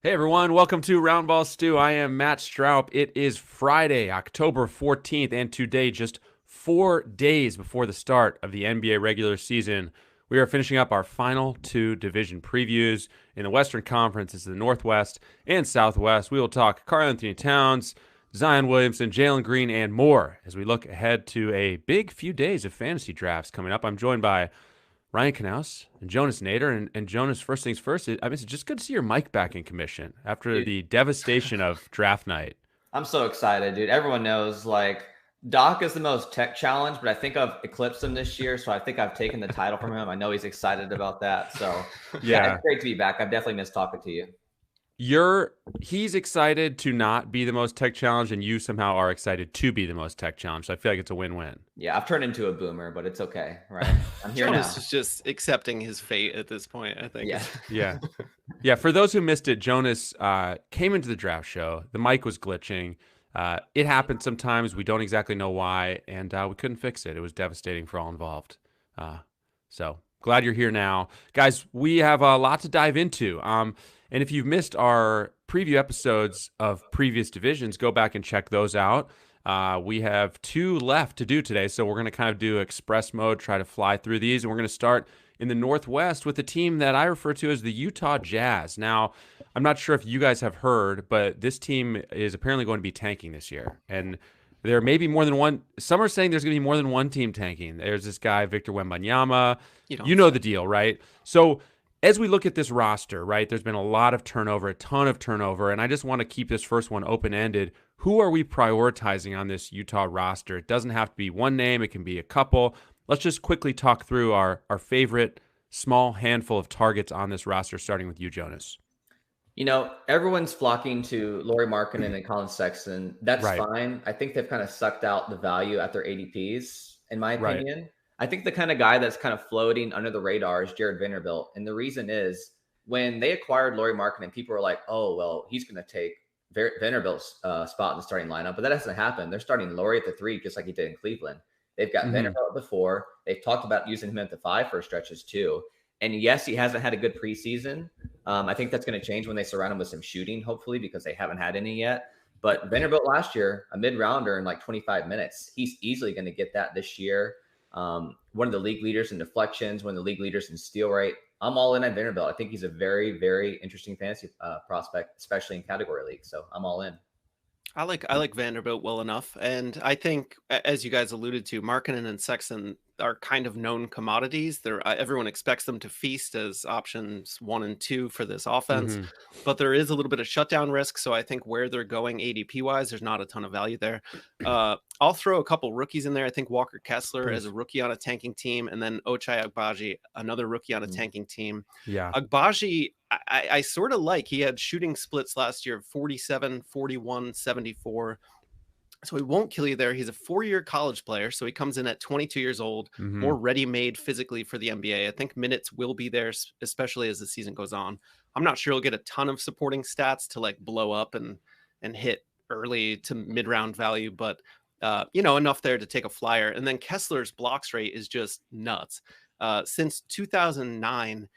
Hey everyone, welcome to Roundball Stew. I am Matt Stroup. It is Friday, October 14th, and today, just 4 days before the start of the NBA regular season, we are finishing up our final two division previews. In the Western Conference, it's the Northwest and Southwest. We will talk Karl-Anthony Towns, Zion Williamson, Jalen Green, and more as we look ahead to a big few days of fantasy drafts coming up. I'm joined by Ryan Knaus and Jonas Nader. And Jonas, first things first, it's just good to see your mic back in commission after Dude, the devastation of draft night. I'm so excited, dude. Everyone knows Doc is the most tech challenged, but I think I've eclipsed him this year. So I think I've taken the title from him. I know he's excited about that. So yeah, Yeah. it's great to be back. I've definitely missed talking to you. He's excited to not be the most tech challenged, and you somehow are excited to be the most tech challenged. So I feel like it's a win-win. Yeah, I've turned into a boomer, but it's okay, right? I'm here Jonas now. is just accepting his fate at this point, I think. Yeah. Yeah. Yeah. For those who missed it, Jonas came into the draft show. The mic was glitching. It happens sometimes. We don't exactly know why, and we couldn't fix it. It was devastating for all involved. So glad you're here now. Guys, we have a lot to dive into. And if you've missed our preview episodes of previous divisions, go back and check those out. We have two left to do today, so we're going to kind of do express mode, try to fly through these, and we're going to start in the Northwest with a team that I refer to as the Utah Jazz. Now, I'm not sure if you guys have heard, but this team is apparently going to be tanking this year. And there may be more than one. Some are saying there's going to be more than one team tanking. There's this guy, Victor Wembanyama. You know the deal, right? So as we look at this roster, right, there's been a lot of turnover, a ton of turnover, and I just want to keep this first one open-ended. Who are we prioritizing on this Utah roster? It doesn't have to be one name. It can be a couple. Let's just quickly talk through our favorite small handful of targets on this roster, starting with you, Jonas. Everyone's flocking to Lauri Markkanen and Colin Sexton. That's Right. fine. I think they've kind of sucked out the value at their ADPs, in my Right. opinion. I think the kind of guy that's kind of floating under the radar is Jared Vanderbilt. And the reason is when they acquired Lauri Markkanen, people were like, oh, well, he's going to take Vanderbilt's spot in the starting lineup. But that hasn't happened. They're starting Lauri at the 3, just like he did in Cleveland. They've got Vanderbilt at the 4. They've talked about using him at the 5 for stretches too. And yes, he hasn't had a good preseason. I think that's going to change when they surround him with some shooting, hopefully, because they haven't had any yet. But Vanderbilt last year, a mid-rounder in like 25 minutes. He's easily going to get that this year. One of the league leaders in deflections, one of the league leaders in steal rate. I'm all in on Vanderbilt. I think he's a very, very interesting fantasy prospect, especially in category leagues. So I'm all in. I like Vanderbilt well enough, and I think, as you guys alluded to, Markkanen and Sexton are kind of known commodities. They're everyone expects them to feast as options 1 and 2 for this offense, but there is a little bit of shutdown risk. So I think where they're going ADP wise, there's not a ton of value there. I'll throw a couple rookies in there. I think Walker Kessler as a rookie on a tanking team, and then Ochai Agbaji, another rookie on a tanking team. Yeah. Agbaji, I sort of like. He had shooting splits last year, 47, 41, 74. So he won't kill you there. He's a 4-year college player. So he comes in at 22 years old, more ready-made physically for the NBA. I think minutes will be there, especially as the season goes on. I'm not sure he'll get a ton of supporting stats to like blow up and hit early to mid-round value, but enough there to take a flyer. And then Kessler's blocks rate is just nuts. Since 2009,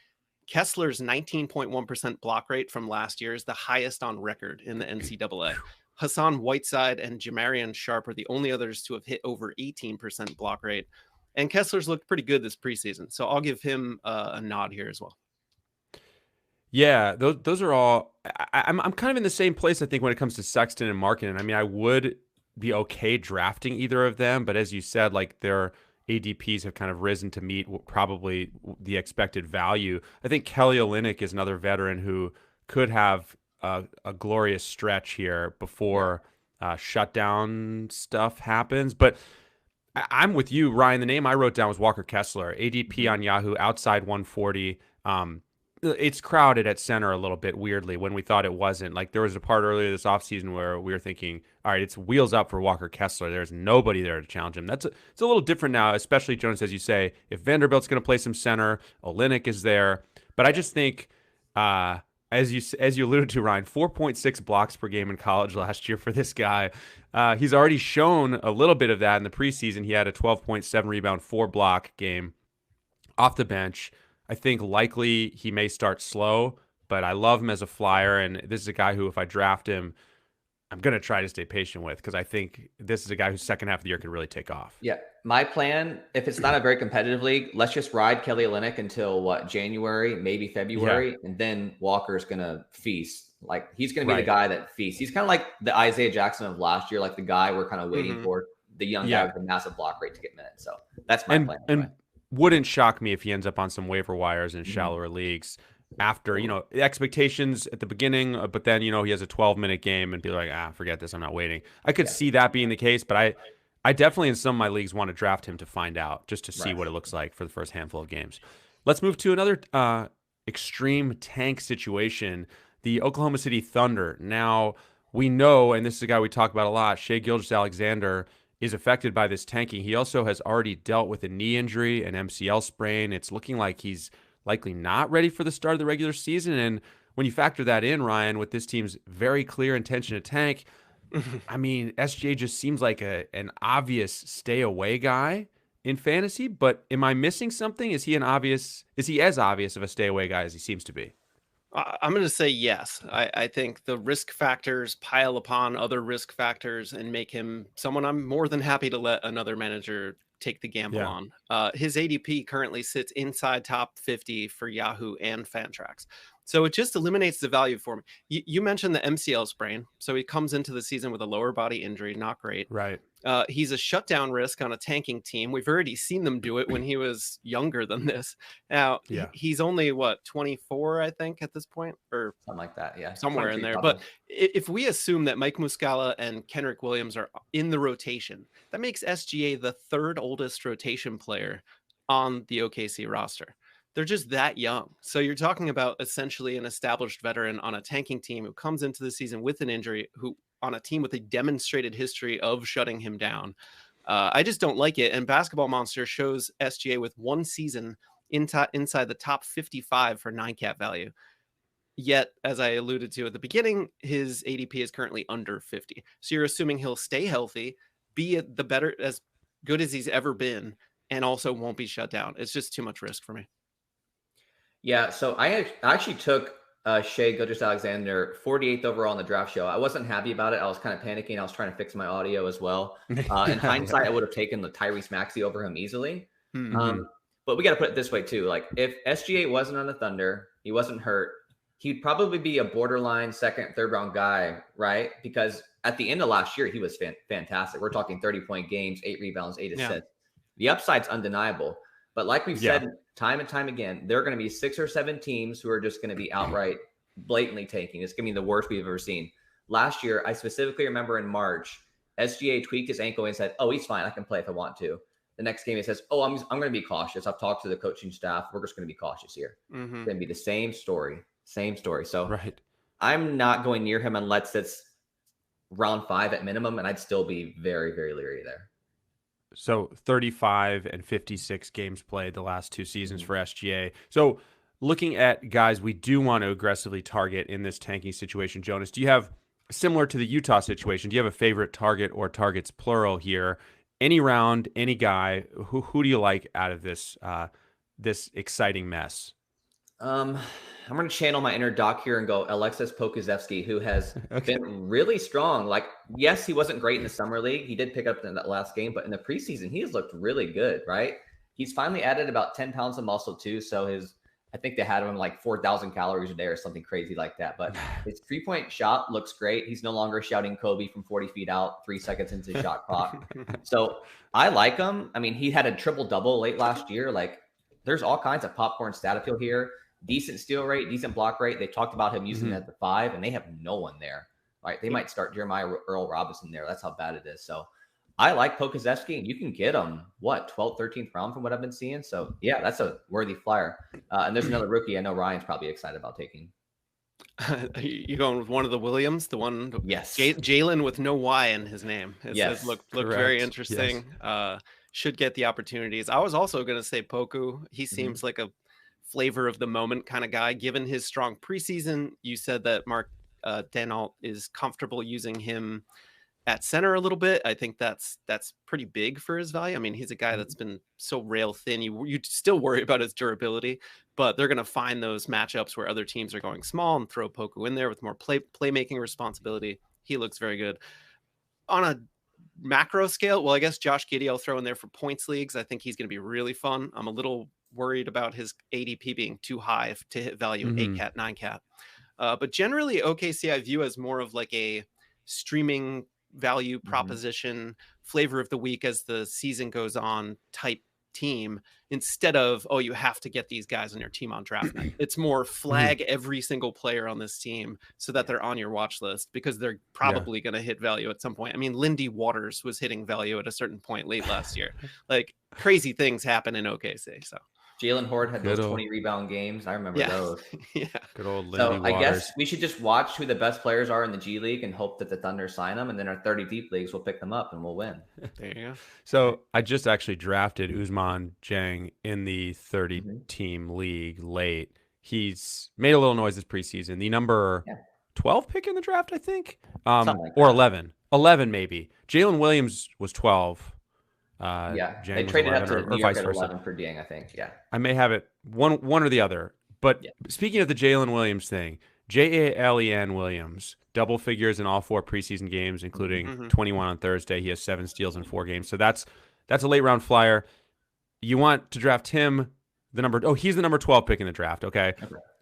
Kessler's 19.1% block rate from last year is the highest on record in the NCAA. Hassan Whiteside and Jamarian Sharp are the only others to have hit over 18% block rate. And Kessler's looked pretty good this preseason. So I'll give him a nod here as well. Yeah, those are all. I'm kind of in the same place, I think, when it comes to Sexton and Markkanen. I mean, I would be okay drafting either of them, but as you said, like their ADPs have kind of risen to meet probably the expected value. I think Kelly Olynyk is another veteran who could have a glorious stretch here before shutdown stuff happens. But I'm with you, Ryan. The name I wrote down was Walker Kessler, ADP on Yahoo, outside 140. It's crowded at center a little bit weirdly when we thought it wasn't. Like there was a part earlier this offseason where we were thinking, all right, it's wheels up for Walker Kessler. There's nobody there to challenge him. It's a little different now, especially Jonas, as you say, if Vanderbilt's going to play some center, Olynyk is there. But I just think, as you alluded to, Ryan, 4.6 blocks per game in college last year for this guy. He's already shown a little bit of that in the preseason. He had a 12.7 rebound, 4 block game off the bench. I think likely he may start slow, but I love him as a flyer. And this is a guy who, if I draft him, I'm going to try to stay patient with, because I think this is a guy whose second half of the year could really take off. Yeah. My plan, if it's not a very competitive league, let's just ride Kelly Olynyk until January, maybe February. And then Walker's going to feast. Like, he's going to be the guy that feasts. He's kind of like the Isaiah Jackson of last year, like the guy we're kind of waiting for, the young guy with a massive block rate to get minutes. So that's my plan. And wouldn't shock me if he ends up on some waiver wires in shallower leagues after, the expectations at the beginning, but then, he has a 12-minute game and be like, forget this, I'm not waiting. I could see that being the case, but I definitely in some of my leagues want to draft him to find out, just to see what it looks like for the first handful of games. Let's move to another extreme tank situation, the Oklahoma City Thunder. Now, we know, and this is a guy we talk about a lot, Shai Gilgeous-Alexander is affected by this tanking. He also has already dealt with a knee injury, an MCL sprain. It's looking like he's likely not ready for the start of the regular season. And when you factor that in, Ryan, with this team's very clear intention to tank, I mean, SGA just seems like an obvious stay away guy in fantasy, but am I missing something? Is he as obvious of a stay away guy as he seems to be? I'm going to say yes. I think the risk factors pile upon other risk factors and make him someone I'm more than happy to let another manager take the gamble on. His ADP currently sits inside top 50 for Yahoo and Fantrax. So it just eliminates the value for me. You mentioned the MCL sprain. So he comes into the season with a lower body injury. Not great. Right. He's a shutdown risk on a tanking team. We've already seen them do it when he was younger than this. Now, he's only, 24, I think, at this point? Or something like that, yeah. Somewhere in there. Probably. But if we assume that Mike Muscala and Kenrich Williams are in the rotation, that makes SGA the third oldest rotation player on the OKC roster. They're just that young. So you're talking about essentially an established veteran on a tanking team who comes into the season with an injury, who on a team with a demonstrated history of shutting him down. I just don't like it. And Basketball Monster shows SGA with one season inside the top 55 for 9-cap value. Yet, as I alluded to at the beginning, his ADP is currently under 50. So you're assuming he'll stay healthy, be as good as he's ever been, and also won't be shut down. It's just too much risk for me. Yeah, so I actually took Shai Gilgeous-Alexander 48th overall in the draft show. I wasn't happy about it. I was kind of panicking. I was trying to fix my audio as well. In hindsight, I would have taken the Tyrese Maxey over him easily. But we got to put it this way too. Like, if SGA wasn't on the Thunder, he wasn't hurt, he'd probably be a borderline second, third round guy, right? Because at the end of last year, he was fantastic. We're talking 30-point games, 8 rebounds, 8 assists. The upside's undeniable. But like we've said time and time again, there are going to be 6 or 7 teams who are just going to be outright blatantly tanking. It's going to be the worst we've ever seen. Last year, I specifically remember in March, SGA tweaked his ankle and said, "Oh, he's fine. I can play if I want to." The next game, he says, "Oh, I'm going to be cautious. I've talked to the coaching staff. We're just going to be cautious here." It's going to be the same story. So I'm not going near him unless it's round 5 at minimum, and I'd still be very, very leery there. So 35 and 56 games played the last 2 seasons for SGA. So looking at guys we do want to aggressively target in this tanking situation, Jonas, do you have, similar to the Utah situation, do you have a favorite target or targets plural here? Any round, any guy, who do you like out of this this exciting mess? I'm going to channel my inner Doc here and go Alexis Pokusevski, who has been really strong. Like, yes, he wasn't great in the summer league. He did pick up in that last game, but in the preseason, he has looked really good, right? He's finally added about 10 pounds of muscle too. So I think they had him like 4,000 calories a day or something crazy like that. But his 3-point shot looks great. He's no longer shouting Kobe from 40 feet out 3 seconds into the shot clock. So I like him. I mean, he had a triple-double late last year. Like, there's all kinds of popcorn stat appeal here. Decent steal rate, decent block rate. They talked about him using it at the 5, and they have no one there. Right? They might start Jeremiah Earl Robinson there. That's how bad it is. So I like Pokusevski, and you can get him, 12th, 13th round from what I've been seeing. So, yeah, that's a worthy flyer. And there's another rookie I know Ryan's probably excited about taking. You going with one of the Williams? The one? Yes. Jalen with no Y in his name. It looked very interesting. Yes. Should get the opportunities. I was also going to say Poku. He seems like a flavor of the moment kind of guy. Given his strong preseason, you said that Mark Denault is comfortable using him at center a little bit. I think that's pretty big for his value. I mean, he's a guy that's been so rail thin. You still worry about his durability, but they're going to find those matchups where other teams are going small and throw Poku in there with more playmaking responsibility. He looks very good. On a macro scale, well, I guess Josh Giddey I'll throw in there for points leagues. I think he's going to be really fun. I'm a little worried about his ADP being too high to hit value in 8-cat, 9-cat. But generally, OKC I view as more of like a streaming value proposition, flavor of the week as the season goes on type team, instead of, oh, you have to get these guys on your team on draft night. It's more flag every single player on this team so that they're on your watch list, because they're probably going to hit value at some point. I mean, Lindy Waters was hitting value at a certain point late last year. Like, crazy things happen in OKC. So Jalen Horde had those 20 rebound games. I remember those. Good old Lindy So Waters. I guess we should just watch who the best players are in the G League and hope that the Thunder sign them. And then our 30 deep leagues will pick them up and we'll win. There you go. So I just actually drafted Usman Jang in the 30-team league late. He's made a little noise this preseason. The number 12 pick in the draft, I think, or 11. 11 maybe. Jalen Williams was 12. They traded up to New York at 11 for Dieng, I think. Yeah, I may have it one or the other. But speaking of the Jalen Williams thing, Jalen Williams, double figures in all 4 preseason games, including 21 on Thursday. He has 7 steals in 4 games, so that's a late round flyer. You want to draft him, he's the number 12 pick in the draft. Okay.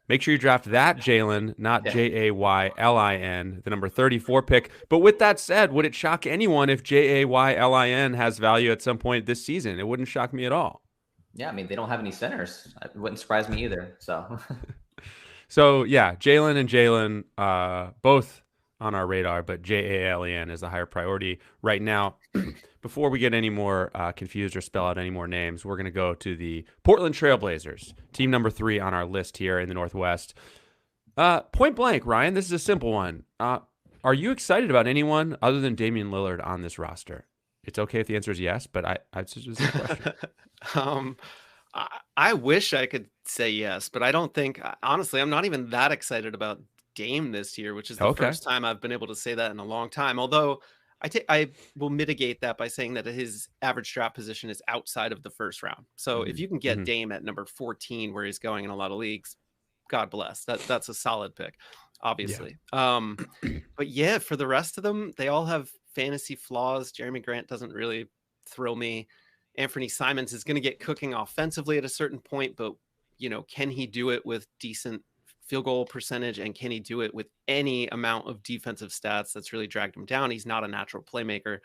Make sure you draft that Jalen, not Jaylin, the number 34 pick. But with that said, would it shock anyone if Jaylin has value at some point this season? It wouldn't shock me at all. Yeah, I mean, they don't have any centers. It wouldn't surprise me either. So yeah, Jalen, both on our radar, but Jaylin is the higher priority right now. Before we get any more confused or spell out any more names, we're going to go to the Portland Trailblazers, team number 3 on our list here in the Northwest. Point blank, Ryan, this is a simple one. Are you excited about anyone other than Damian Lillard on this roster? It's okay if the answer is yes, but it's just a question. I wish I could say yes, but I don't think, honestly, I'm not even that excited about Dame this year, which is the first time I've been able to say that in a long time. Although I will mitigate that by saying that his average draft position is outside of the first round. So if you can get Dame at number 14, where he's going in a lot of leagues, God bless. That's a solid pick, obviously. Yeah. But yeah, for the rest of them, they all have fantasy flaws. Jeremy Grant doesn't really thrill me. Anthony Simons is going to get cooking offensively at a certain point, but can he do it with decent field goal percentage, and can he do it with any amount of defensive stats that's really dragged him down? He's not a natural playmaker.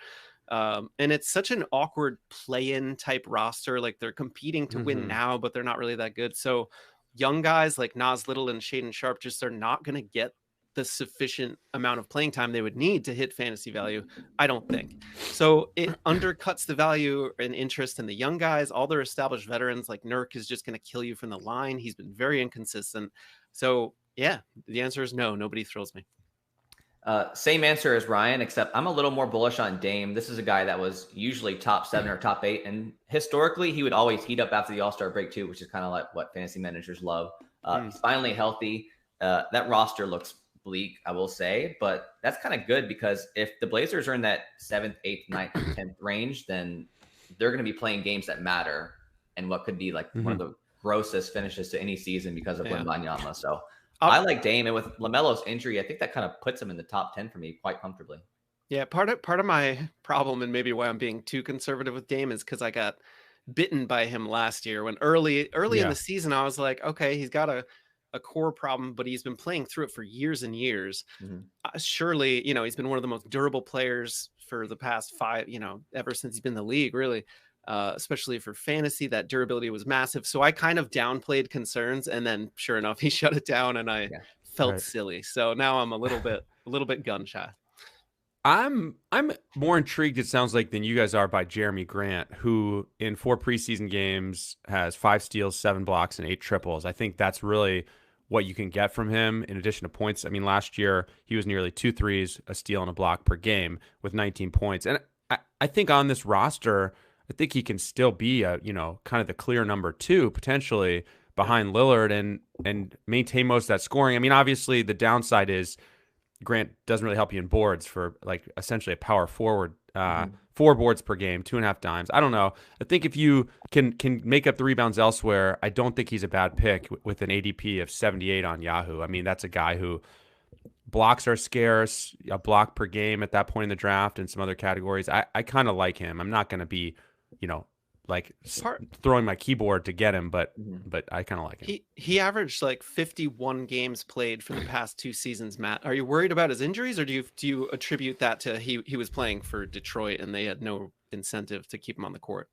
And it's such an awkward play-in type roster. Like, they're competing to win now, but they're not really that good. So young guys like Nas Little and Shaedon Sharpe just are not going to get the sufficient amount of playing time they would need to hit fantasy value, I don't think. So it undercuts the value and interest in the young guys. All their established veterans like Nurk is just going to kill you from the line. He's been very inconsistent. So yeah, the answer is no. Nobody thrills me. Same answer as Ryan, except I'm a little more bullish on Dame. This is a guy that was usually top 7 or top 8. And historically, he would always heat up after the All-Star break too, which is kind of like what fantasy managers love. He's finally healthy. That roster looks bleak, I will say, but that's kind of good, because if the Blazers are in that 7th, 8th, 9th, 10th range, then they're going to be playing games that matter, and what could be like one of the grossest finishes to any season because of Wembanyama. So I like Dame, and with LaMelo's injury, I think that kind of puts him in the top 10 for me quite comfortably. Yeah, part of my problem, and maybe why I'm being too conservative with Dame, is because I got bitten by him last year when early in the season I was like, okay, he's got a core problem, but he's been playing through it for years and years. Surely, he's been one of the most durable players for the past 5, ever since he's been in the league, really, especially for fantasy. That durability was massive. So I kind of downplayed concerns, and then sure enough, he shut it down, and I felt silly. So now I'm a little bit gun shy. I'm more intrigued, it sounds like, than you guys are by Jeremy Grant, who in 4 preseason games has 5 steals, 7 blocks, and 8 triples. I think that's really what you can get from him in addition to points. I mean, last year he was nearly 2 threes, a steal, and a block per game with 19 points. And I think on this roster, I think he can still be a, kind of the clear number 2 potentially behind Lillard and maintain most of that scoring. I mean, obviously the downside is Grant doesn't really help you in boards for like essentially a power forward. 4 boards per game, 2.5 dimes. I don't know. I think if you can make up the rebounds elsewhere, I don't think he's a bad pick with an ADP of 78 on Yahoo. I mean, that's a guy who blocks are scarce, a block per game at that point in the draft and some other categories. I kind of like him. I'm not going to be, like throwing my keyboard to get him, but I kind of like him. He averaged like 51 games played for the past 2 seasons, Matt. Are you worried about his injuries, or do you attribute that to he was playing for Detroit and they had no incentive to keep him on the court?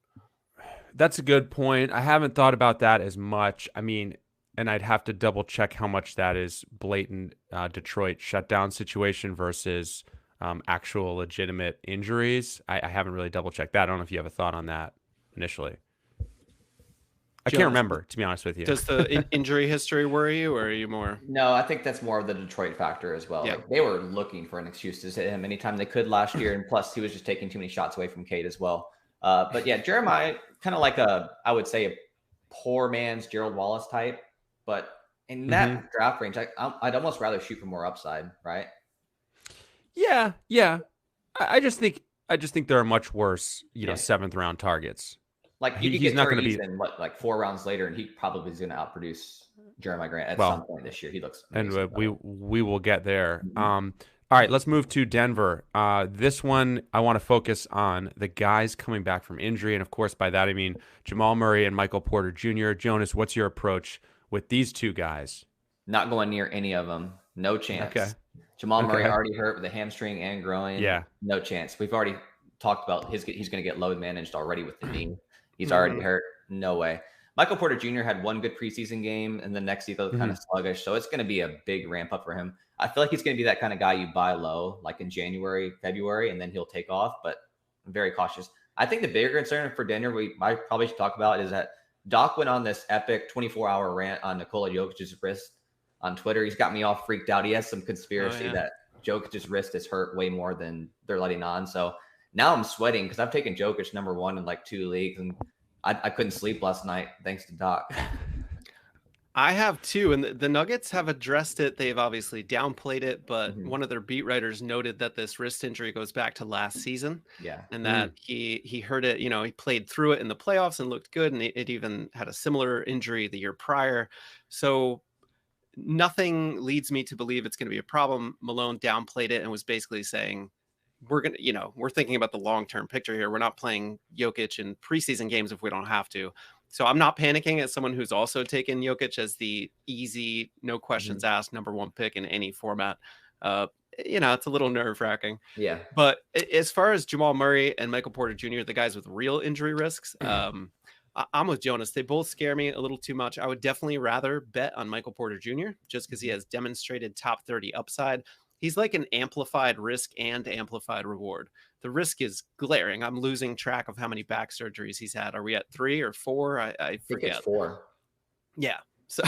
That's a good point. I haven't thought about that as much. I mean, and I'd have to double check how much that is blatant Detroit shutdown situation versus actual legitimate injuries. I haven't really double checked that. I don't know if you have a thought on that initially. I can't remember, to be honest with you. Does the injury history worry you, or are you more? No, I think that's more of the Detroit factor as well. Yeah. Like, they were looking for an excuse to hit him anytime they could last year, and plus he was just taking too many shots away from Cade as well. But yeah, Jeremiah, kind of like I would say a poor man's Gerald Wallace type, but in that draft range, I'd almost rather shoot for more upside, right? Yeah. I just think there are much worse, 7th round targets. Like he's not going to be in like 4 rounds later, and he probably is going to outproduce Jeremiah Grant at some point this year. He looks amazing, and we will get there. All right, let's move to Denver. This one I want to focus on the guys coming back from injury, and of course by that I mean Jamal Murray and Michael Porter Jr. Jonas, what's your approach with these 2 guys? Not going near any of them. No chance. Okay. Jamal Murray already hurt with a hamstring and groin. Yeah. No chance. We've already talked about he's going to get load managed already with the knee. He's already hurt. No way. Michael Porter Jr. had 1 good preseason game, and the next he looked kind of sluggish. So it's going to be a big ramp up for him. I feel like he's going to be that kind of guy you buy low, like in January, February, and then he'll take off. But I'm very cautious. I think the bigger concern for Denver, I probably should talk about, is that Doc went on this epic 24-hour rant on Nikola Jokic's wrist on Twitter. He's got me all freaked out. He has some conspiracy that Jokic's wrist is hurt way more than they're letting on. So now I'm sweating because I've taken Jokic number 1 in like 2 leagues, and I couldn't sleep last night thanks to Doc. I have too, and the Nuggets have addressed it. They've obviously downplayed it, but one of their beat writers noted that this wrist injury goes back to last season. Yeah, and that he heard it. He played through it in the playoffs and looked good, and it even had a similar injury the year prior. So nothing leads me to believe it's going to be a problem. Malone downplayed it and was basically saying, we're thinking about the long-term picture here. We're not playing Jokic in preseason games if we don't have to. So I'm not panicking as someone who's also taken Jokic as the easy, no questions asked number 1 pick in any format. It's a little nerve-wracking. Yeah. But as far as Jamal Murray and Michael Porter Jr., the guys with real injury risks, I'm with Jonas. They both scare me a little too much. I would definitely rather bet on Michael Porter Jr. just because he has demonstrated top 30 upside. He's like an amplified risk and amplified reward. The risk is glaring. I'm losing track of how many back surgeries he's had. Are we at 3 or 4? I forget. think it's 4. Yeah. So,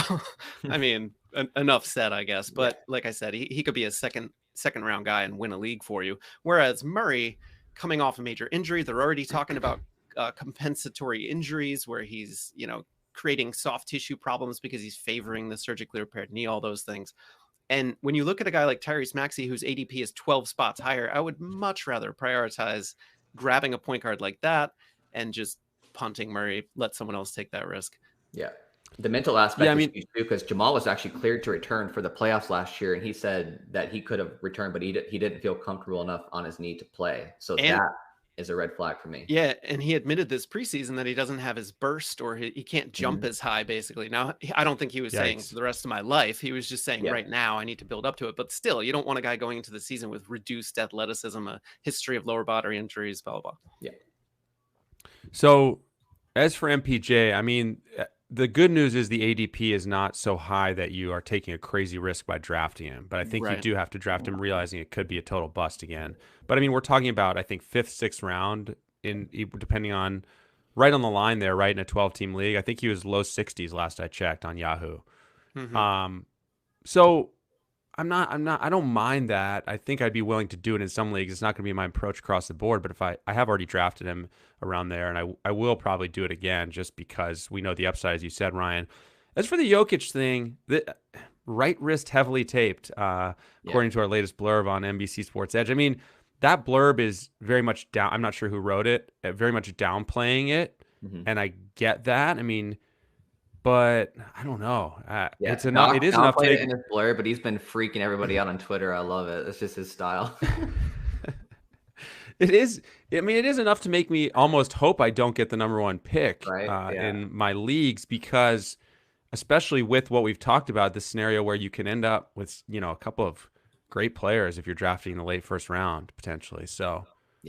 I mean, enough said, I guess. But like I said, he could be a second round guy and win a league for you. Whereas Murray, coming off a major injury, they're already talking about compensatory injuries where he's, creating soft tissue problems because he's favoring the surgically repaired knee, all those things. And when you look at a guy like Tyrese Maxey, whose ADP is 12 spots higher, I would much rather prioritize grabbing a point guard like that and just punting Murray, let someone else take that risk. Yeah. The mental aspect is huge too, because Jamal was actually cleared to return for the playoffs last year, and he said that he could have returned, but he didn't feel comfortable enough on his knee to play. So that is a red flag for me. Yeah, and he admitted this preseason that he doesn't have his burst, or he can't jump as high, basically. Now, I don't think he was saying for the rest of my life. He was just saying right now I need to build up to it. But still, you don't want a guy going into the season with reduced athleticism, a history of lower body injuries, blah, blah, blah. Yeah. So as for MPJ, I mean, the good news is the ADP is not so high that you are taking a crazy risk by drafting him. But I think you do have to draft him realizing it could be a total bust again. But I mean, we're talking about, I think, 5th, 6th round, depending on right on the line there, right, in a 12-team league. I think he was low 60s last I checked on Yahoo. So I don't mind that. I think I'd be willing to do it in some leagues. It's not going to be my approach across the board, but if I have already drafted him around there, and I will probably do it again just because we know the upside, as you said, Ryan. As for the Jokic thing, right wrist heavily taped, according to our latest blurb on NBC Sports Edge. I mean, that blurb is very much down. I'm not sure who wrote it, very much downplaying it. And I get that. I mean, but I don't know. It's enough. It is enough to make it in his blur, but he's been freaking everybody out on Twitter. I love it. It's just his style. It is. I mean, it is enough to make me almost hope I don't get the number 1 pick in my leagues, because especially with what we've talked about, this scenario where you can end up with, a couple of great players if you're drafting in the late first round potentially. So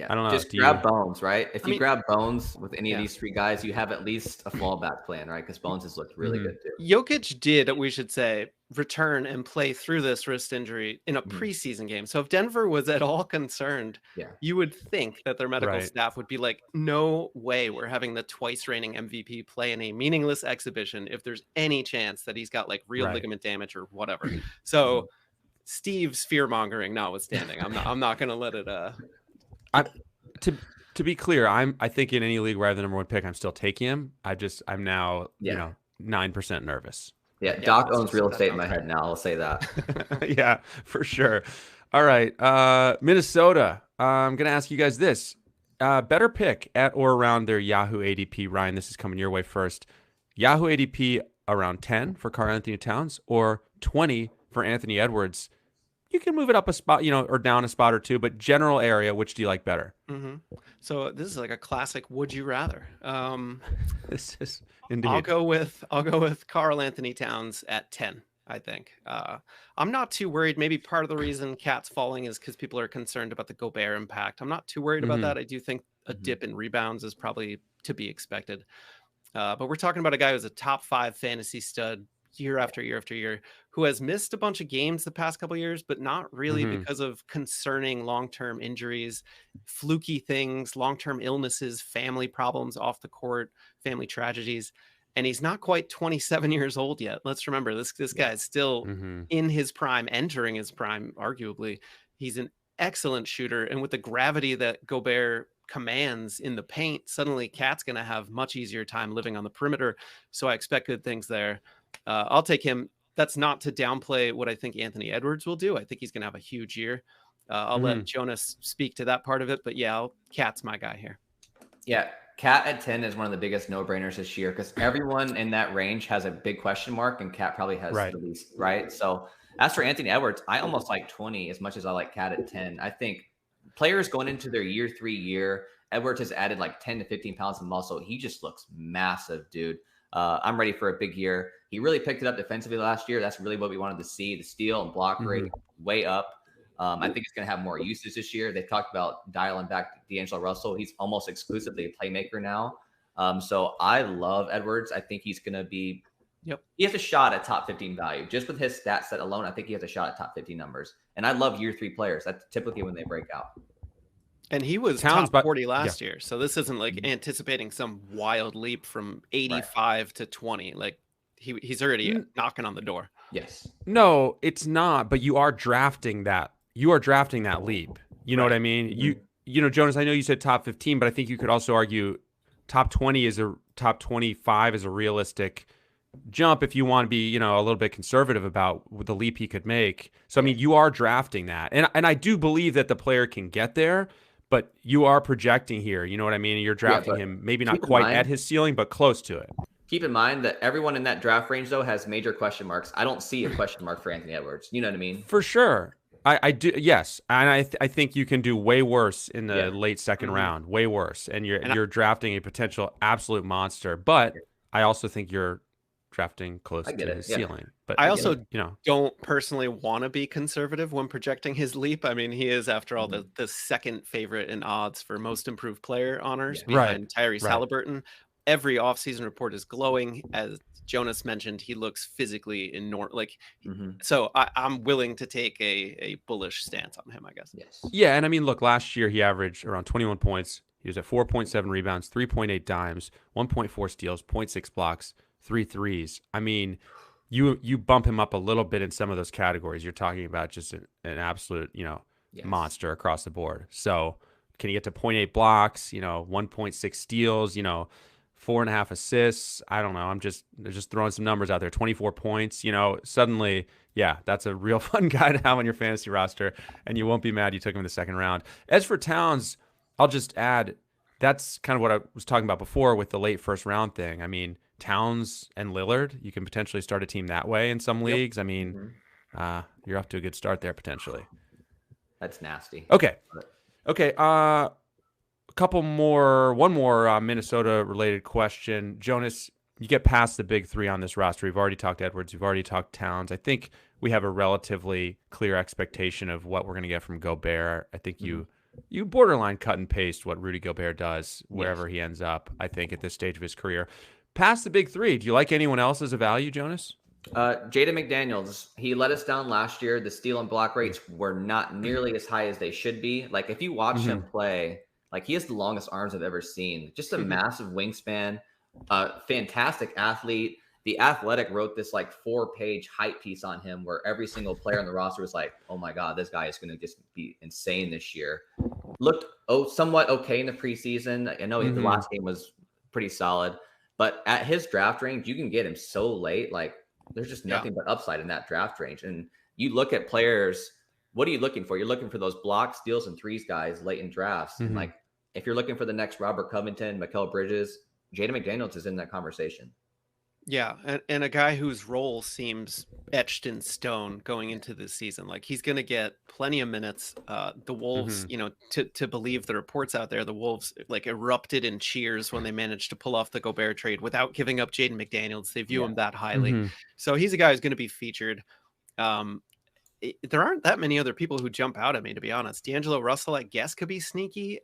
I don't know. Just grab Bones, right? If you grab Bones with any of these 3 guys, you have at least a fallback plan, right? Because Bones has looked really good too. Jokic did, we should say, return and play through this wrist injury in a preseason game. So if Denver was at all concerned, you would think that their medical staff would be like, no way we're having the twice reigning MVP play in a meaningless exhibition if there's any chance that he's got like real ligament damage or whatever. So Steve's fear mongering notwithstanding, I'm not going to let it to be clear, I think in any league where I have the number 1 pick, I'm still taking him. I'm now 9% nervous. Yeah, Doc owns real estate in my head now. I'll say that. Yeah, for sure. All right, Minnesota. I'm gonna ask you guys this: better pick at or around their Yahoo ADP. Ryan, this is coming your way first. Yahoo ADP around 10 for Karl-Anthony Towns, or 20 for Anthony Edwards. You can move it up a spot, or down a spot or 2, but general area, which do you like better? So this is like a classic would you rather. This is indeed. I'll go with Karl-Anthony Towns at 10, I think. I'm not too worried. Maybe part of the reason Cat's falling is because people are concerned about the Gobert impact. I'm not too worried about that. I do think a dip in rebounds is probably to be expected. But we're talking about a guy who's a top 5 fantasy stud year after year after year, who has missed a bunch of games the past couple of years, but not really because of concerning long-term injuries, fluky things, long-term illnesses, family problems off the court, family tragedies. And he's not quite 27 years old yet. Let's remember, this guy is still in his prime, entering his prime, arguably. He's an excellent shooter. And with the gravity that Gobert commands in the paint, suddenly Cat's going to have much easier time living on the perimeter. So I expect good things there. I'll take him. That's not to downplay what I think Anthony Edwards will do. I think he's going to have a huge year. I'll let Jonas speak to that part of it. But yeah, Cat's my guy here. Yeah, Cat at 10 is one of the biggest no-brainers this year because everyone in that range has a big question mark, and Cat probably has the least, right? So as for Anthony Edwards, I almost like 20 as much as I like Cat at 10. I think players going into their year 3 year, Edwards has added like 10 to 15 pounds of muscle. He just looks massive, dude. I'm ready for a big year. He really picked it up defensively last year. That's really what we wanted to see. The steal and block rate way up. I think it's going to have more usage this year. They talked about dialing back D'Angelo Russell. He's almost exclusively a playmaker now. So I love Edwards. I think he's going to be he has a shot at top 15 value. Just with his stat set alone, I think he has a shot at top 15 numbers. And I love year 3 players. That's typically when they break out. And he was top 40 last year. So this isn't like anticipating some wild leap from 85 to 20. Like he's already knocking on the door. Yes. No, it's not. But you are drafting that. You are drafting that leap. You know what I mean? You know, Jonas, I know you said top 15, but I think you could also argue top 20 is top 25 is a realistic jump if you want to be, a little bit conservative about the leap he could make. So, I mean, you are drafting that. And I do believe that the player can get there. But you are projecting here, you know what I mean? You're drafting him maybe not quite at his ceiling, but close to it. Keep in mind that everyone in that draft range, though, has major question marks. I don't see a question mark for Anthony Edwards. You know what I mean? For sure. I do. Yes. And I think you can do way worse in the late second round, way worse. And you're drafting a potential absolute monster. But I also think you're drafting close to his ceiling. But I also don't personally want to be conservative when projecting his leap. I mean, he is, after all, the second favorite in odds for most improved player honors behind Tyrese Halliburton. Every offseason report is glowing. As Jonas mentioned, he looks physically so I'm willing to take a bullish stance on him, I guess. Yes. Yeah, and I mean, look, last year he averaged around 21 points. He was at 4.7 rebounds, 3.8 dimes, 1.4 steals, 0.6 blocks, 3 threes. I mean, you bump him up a little bit in some of those categories. You're talking about just an absolute, monster across the board. So can he get to 0.8 blocks, 1.6 steals, 4.5 assists. I don't know. I'm just throwing some numbers out there. 24 points. Suddenly, yeah, that's a real fun guy to have on your fantasy roster, and you won't be mad you took him in the second round. As for Towns, I'll just add that's kind of what I was talking about before with the late first round thing. I mean, Towns and Lillard, you can potentially start a team that way in some leagues. I mean, you're off to a good start there potentially. That's nasty. Okay. One more Minnesota related question. Jonas, you get past the big three on this roster. We've already talked Edwards. We've already talked Towns. I think we have a relatively clear expectation of what we're going to get from Gobert. I think you borderline cut and paste what Rudy Gobert does wherever he ends up, I think, at this stage of his career. Past the big three, do you like anyone else as a value, Jonas? Jaden McDaniels, he let us down last year. The steal and block rates were not nearly as high as they should be. Like, if you watch him play, like, he has the longest arms I've ever seen. Just a massive wingspan, fantastic athlete. The Athletic wrote this like 4-page hype piece on him where every single player on the roster was like, oh my God, this guy is going to just be insane this year. Looked somewhat okay in the preseason. I know the last game was pretty solid, but at his draft range, you can get him so late. Like, there's just nothing but upside in that draft range. And you look at players, what are you looking for? You're looking for those blocks, steals, and threes guys late in drafts. And like, if you're looking for the next Robert Covington, Mikal Bridges, Jaden McDaniels is in that conversation. Yeah, and a guy whose role seems etched in stone going into this season. Like, he's going to get plenty of minutes. The Wolves, to believe the reports out there, the Wolves like erupted in cheers when they managed to pull off the Gobert trade without giving up Jaden McDaniels. They view him that highly. So he's a guy who's going to be featured. There aren't that many other people who jump out at me, to be honest. D'Angelo Russell, I guess, could be sneaky.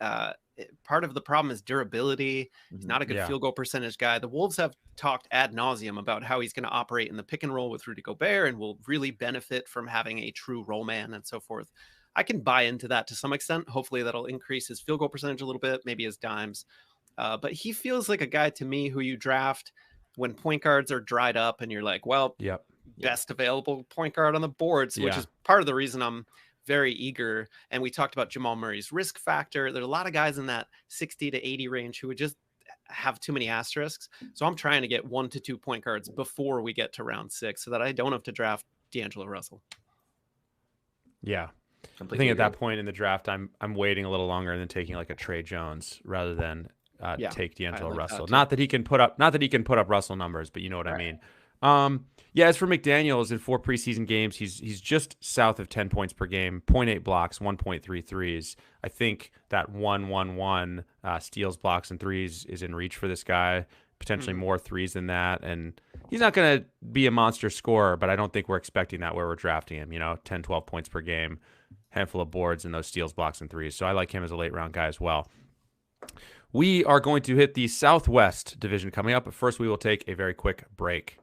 Part of the problem is durability. He's not a good field goal percentage guy. The Wolves have talked ad nauseum about how he's going to operate in the pick and roll with Rudy Gobert and will really benefit from having a true roll man and so forth. I can buy into that to some extent. Hopefully that'll increase his field goal percentage a little bit, maybe his dimes. But he feels like a guy to me who you draft when point guards are dried up and you're like, well, best available point guard on the boards, which is part of the reason I'm very eager. And we talked about Jamal Murray's risk factor. There's a lot of guys in that 60 to 80 range who would just have too many asterisks. So I'm trying to get 1 to 2 point guards before we get to round 6 so that I don't have to draft D'Angelo Russell. Yeah. I think at that point in the draft, I'm waiting a little longer than taking like a Trey Jones rather than take D'Angelo Russell. Not that he can put up Russell numbers, but you know what I mean. As for McDaniels, in 4 preseason games, he's just south of 10 points per game, 0.8 blocks, 1.3 threes. I think that 1-1-1 steals, blocks, and threes is in reach for this guy. Potentially more threes than that, and he's not going to be a monster scorer, but I don't think we're expecting that where we're drafting him. 10, 12 points per game, handful of boards, and those steals, blocks, and threes. So I like him as a late round guy as well. We are going to hit the Southwest Division coming up, but first we will take a very quick break.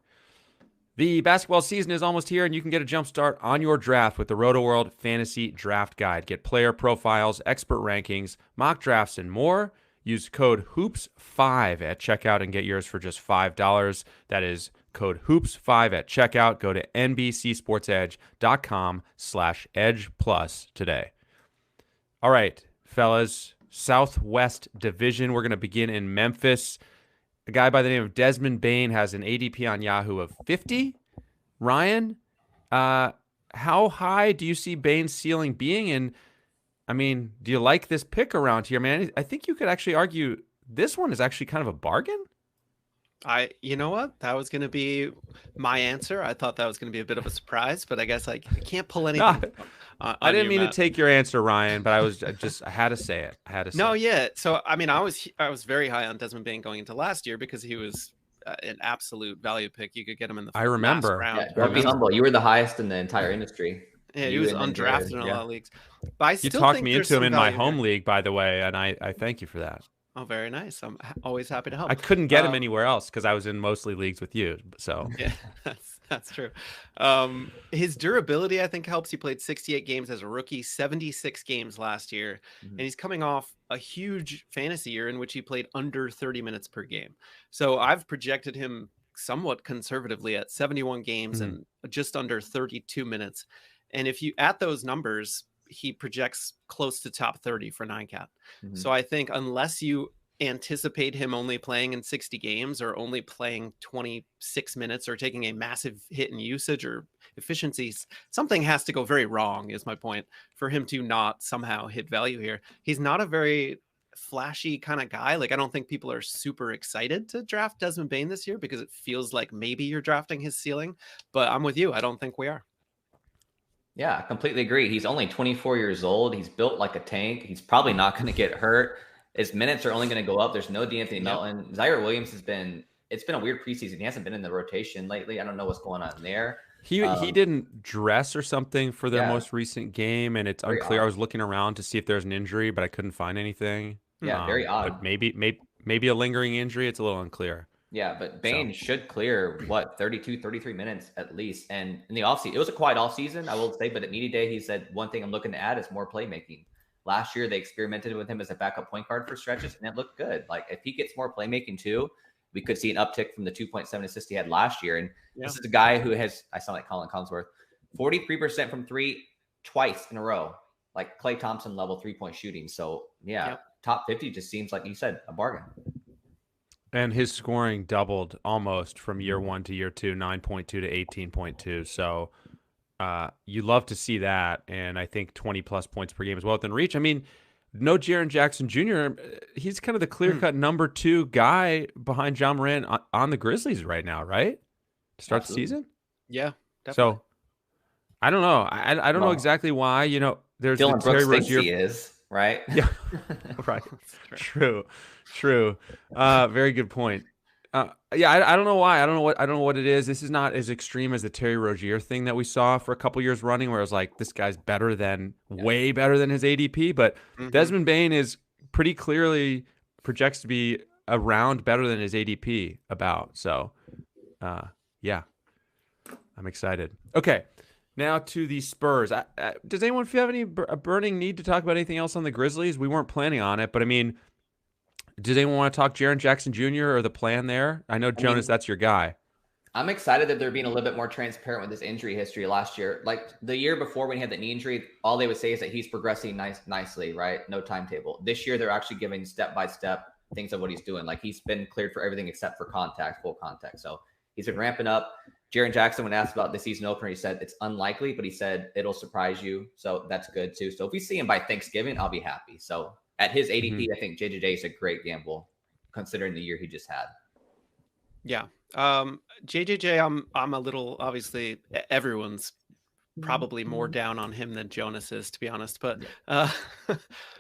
The basketball season is almost here, and you can get a jump start on your draft with the RotoWorld Fantasy Draft Guide. Get player profiles, expert rankings, mock drafts, and more. Use code HOOPS5 at checkout and get yours for just $5. That is code HOOPS5 at checkout. Go to NBCSportsEdge.com/Edge Plus today. All right, fellas, Southwest Division. We're going to begin in Memphis. A guy by the name of Desmond Bane has an ADP on Yahoo of 50. Ryan, how high do you see Bane's ceiling being? And, I mean, do you like this pick around here, man? I think you could actually argue this one is actually kind of a bargain. You know what? That was going to be my answer. I thought that was going to be a bit of a surprise, but I guess I can't pull anything. I didn't mean to take your answer, Ryan, but I had to say it. So, I mean, I was very high on Desmond Bane going into last year because he was an absolute value pick. You could get him in the I remember. last round. Yeah, don't be humble. You were the highest in the entire industry. Yeah, he was undrafted in a lot of leagues. But you talked me into him in my home league, by the way, and I thank you for that. Oh, very nice. I'm always happy to help. I couldn't get him anywhere else because I was in mostly leagues with you. So yeah, that's true. His durability, I think, helps. He played 68 games as a rookie, 76 games last year, and he's coming off a huge fantasy year in which he played under 30 minutes per game. So I've projected him somewhat conservatively at 71 games and just under 32 minutes. And if you at those numbers, he projects close to top 30 for 9 cap. So I think unless you anticipate him only playing in 60 games or only playing 26 minutes or taking a massive hit in usage or efficiencies. Something has to go very wrong, is my point, for him to not somehow hit value here. He's not a very flashy kind of guy. Like, I don't think people are super excited to draft Desmond Bane this year because it feels like maybe you're drafting his ceiling, but I'm with you. I don't think we are. Yeah, I completely agree. He's only 24 years old. He's built like a tank. He's probably not going to get hurt. His minutes are only going to go up. There's no D'Anthony Melton. Zion Williams it's been a weird preseason. He hasn't been in the rotation lately. I don't know what's going on there. He didn't dress or something for their most recent game, and it's unclear. I was looking around to see if there's an injury, but I couldn't find anything. Yeah, very odd. But maybe a lingering injury. It's a little unclear. Yeah, but Bane should clear, 32, 33 minutes at least. And in the offseason, it was a quiet offseason, I will say, but at media day, he said, one thing I'm looking to add is more playmaking. Last year, they experimented with him as a backup point guard for stretches, and it looked good. Like, if he gets more playmaking too, we could see an uptick from the 2.7 assists he had last year. And this is a guy who has, I sound like Colin Collinsworth, 43% from three twice in a row, like Klay Thompson level 3-point shooting. So, top 50 just seems like you said, a bargain. And his scoring doubled almost from year 1 to year 2, 9.2 to 18.2. So you love to see that. And I think 20-plus points per game is well within reach. I mean, no Jaren Jackson Jr., he's kind of the clear-cut number 2 guy behind John Moran on the Grizzlies right now, right? To start the season? Yeah, definitely. So I don't know. I don't know exactly why. You know, there's Dylan the Terry Brooks Rozier. thinks he is, right? Yeah, right. True. Very good point. I don't know why. I don't know what it is. This is not as extreme as the Terry Rozier thing that we saw for a couple years running, where it was like, this guy's better than, way better than his ADP. But Desmond Bane is pretty clearly projects to be a round better than his ADP about. So, I'm excited. Okay. Now to the Spurs. Does anyone have any burning need to talk about anything else on the Grizzlies? We weren't planning on it, but I mean, does anyone want to talk Jaren Jackson Jr. or the plan there? I know, Jonas, that's your guy. I'm excited that they're being a little bit more transparent with his injury history last year. Like the year before when he had the knee injury, all they would say is that he's progressing nicely, right? No timetable. This year, they're actually giving step-by-step things of what he's doing. Like he's been cleared for everything except for full contact. So he's been ramping up. Jaren Jackson, when asked about the season opener, he said it's unlikely, but he said it'll surprise you. So that's good too. So if we see him by Thanksgiving, I'll be happy. So at his ADP, I think JJJ is a great gamble considering the year he just had. Yeah. JJJ, I'm a little, obviously everyone's probably more down on him than Jonas is, to be honest. But,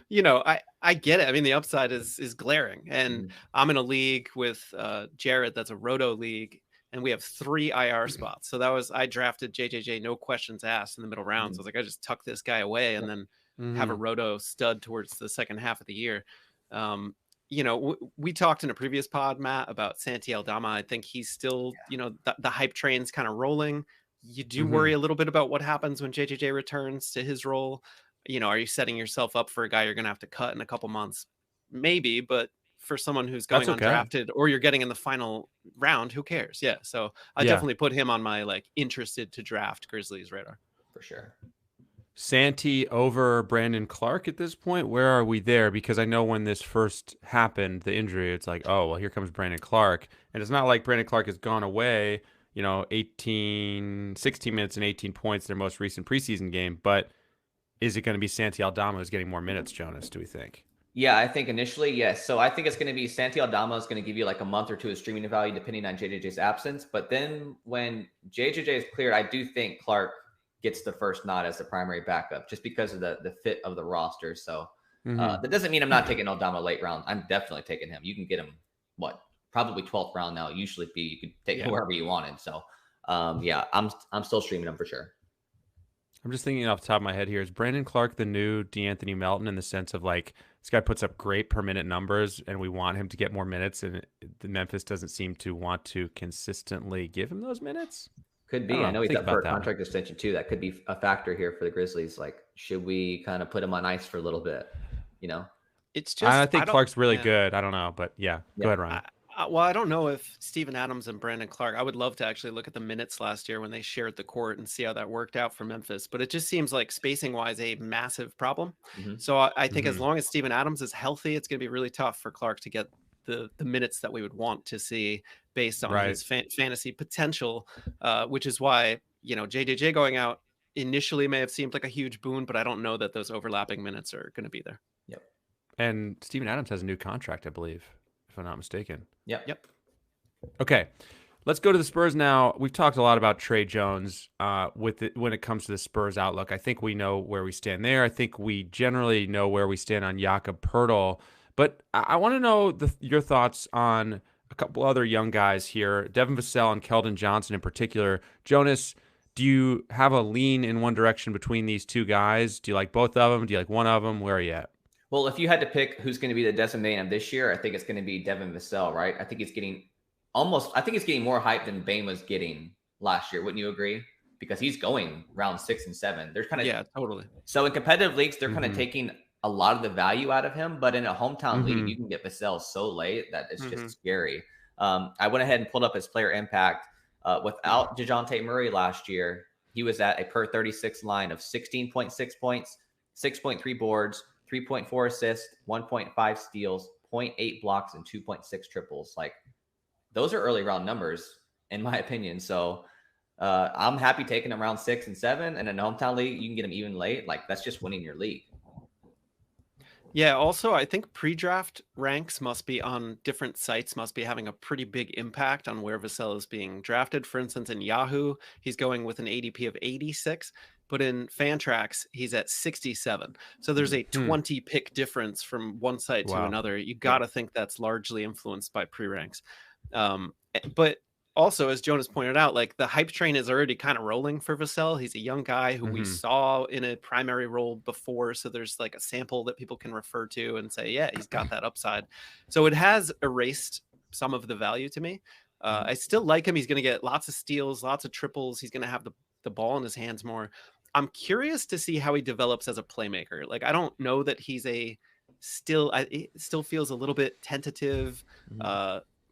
you know, I get it. I mean, the upside is glaring. And I'm in a league with Jared that's a roto league, and we have 3 IR spots. So I drafted JJJ, no questions asked in the middle rounds. I was like, I just tuck this guy away and then have a roto stud towards the second half of the year. You know, we talked in a previous pod, Matt, about Santi Aldama. I think he's still, you know, the hype train's kind of rolling. You do worry a little bit about what happens when JJJ returns to his role. You know, are you setting yourself up for a guy you're going to have to cut in a couple months? Maybe, but for someone who's going undrafted or you're getting in the final round, who cares? Yeah. So I definitely put him on my like interested to draft Grizzlies radar. For sure. Santi over Brandon Clark at this point? Where are we there? Because I know when this first happened, the injury, it's like, oh, well, here comes Brandon Clark. And it's not like Brandon Clark has gone away, you know, 16 minutes and 18 points, their most recent preseason game. But is it going to be Santi Aldama who's getting more minutes, Jonas, do we think? Yeah, I think initially, yes. So I think it's going to be Santi Aldama is going to give you like a month or two of streaming value depending on JJJ's absence. But then when JJJ is cleared, I do think Clark gets the first nod as the primary backup just because of the fit of the roster. So that doesn't mean I'm not taking Aldama late round. I'm definitely taking him. You can get him, probably 12th round now. Usually you could take whoever you wanted. So I'm still streaming him for sure. I'm just thinking off the top of my head here, is Brandon Clark the new D'Anthony Melton in the sense of like, this guy puts up great per minute numbers and we want him to get more minutes, and the Memphis doesn't seem to want to consistently give him those minutes? Could be. I know he's up for a contract extension too. That could be a factor here for the Grizzlies. Like, should we kind of put him on ice for a little bit? You know, it's just, I think Clark's really good. I don't know, but go ahead, Ryan. Well, I don't know if Steven Adams and Brandon Clark, I would love to actually look at the minutes last year when they shared the court and see how that worked out for Memphis. But it just seems like spacing wise, a massive problem. So I think as long as Steven Adams is healthy, it's going to be really tough for Clark to get the minutes that we would want to see based on Right. his fantasy potential, which is why, JJJ going out initially may have seemed like a huge boon, but I don't know that those overlapping minutes are going to be there. Yep. And Steven Adams has a new contract, I believe, if I'm not mistaken. Yep. Okay. Let's go to the Spurs now. We've talked a lot about Trey Jones when it comes to the Spurs outlook. I think we know where we stand there. I think we generally know where we stand on Jakob Poeltl. But I want to know your thoughts on a couple other young guys here, Devin Vassell and Kelton Johnson in particular. Jonas, do you have a lean in one direction between these two guys? Do you like both of them? Do you like one of them? Where are you at? Well, if you had to pick who's going to be the Desmond of this year, I think it's going to be Devin Vassell, right? I think he's getting more hype than Bane was getting last year. Wouldn't you agree? Because he's going round 6 and 7. They're kind of, yeah, totally. So in competitive leagues, they're kind of taking a lot of the value out of him, but in a hometown league, you can get Vassell so late that it's just scary. I went ahead and pulled up his player impact. Without DeJounte Murray last year, he was at a per 36 line of 16.6 points, 6.3 boards, 3.4 assists, 1.5 steals, 0.8 blocks, and 2.6 triples. Like, those are early round numbers, in my opinion. So I'm happy taking them around 6 and 7. And in a hometown league, you can get them even late. Like, that's just winning your league. Yeah. Also, I think pre-draft ranks must be on different sites, must be having a pretty big impact on where Vassell is being drafted. For instance, in Yahoo, he's going with an ADP of 86. But in Fantrax, he's at 67. So there's a 20 pick difference from one site to another. You got to think that's largely influenced by pre-ranks. But also, as Jonas pointed out, like, the hype train is already kind of rolling for Vassell. He's a young guy who we saw in a primary role before. So there's like a sample that people can refer to and say, yeah, he's got that upside. So it has erased some of the value to me. I still like him. He's going to get lots of steals, lots of triples. He's going to have the ball in his hands more. I'm curious to see how he develops as a playmaker. Like, I don't know that he's it still feels a little bit tentative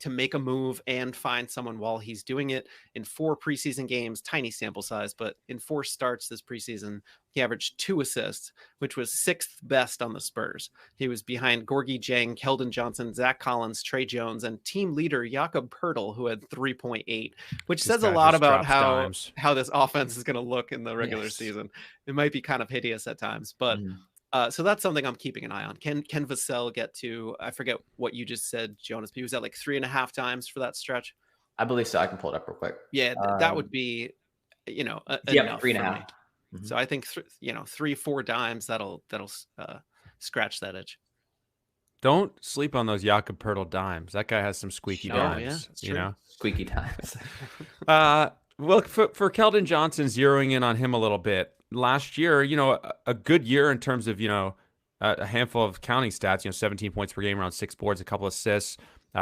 to make a move and find someone while he's doing it. In 4 preseason games, tiny sample size, but in 4 starts this preseason, he averaged 2 assists, which was 6th best on the Spurs. He was behind Gorgui Dieng, Kelton Johnson, Zach Collins, Trey Jones, and team leader Jakob Poeltl, who had 3.8, which says a lot about how this offense is going to look in the regular season. It might be kind of hideous at times, but so that's something I'm keeping an eye on. Can Vassell get to, I forget what you just said, Jonas, but he was at like 3.5 times for that stretch. I believe so. I can pull it up real quick. Yeah, that would be, enough 3.5. So I think 3-4 dimes that'll scratch that itch. Don't sleep on those Jakob Poeltl dimes. That guy has some squeaky dimes. Squeaky dimes. Well, for Kelton Johnson, zeroing in on him a little bit. Last year, a good year in terms of, a handful of counting stats, 17 points per game, around 6 boards, a couple assists,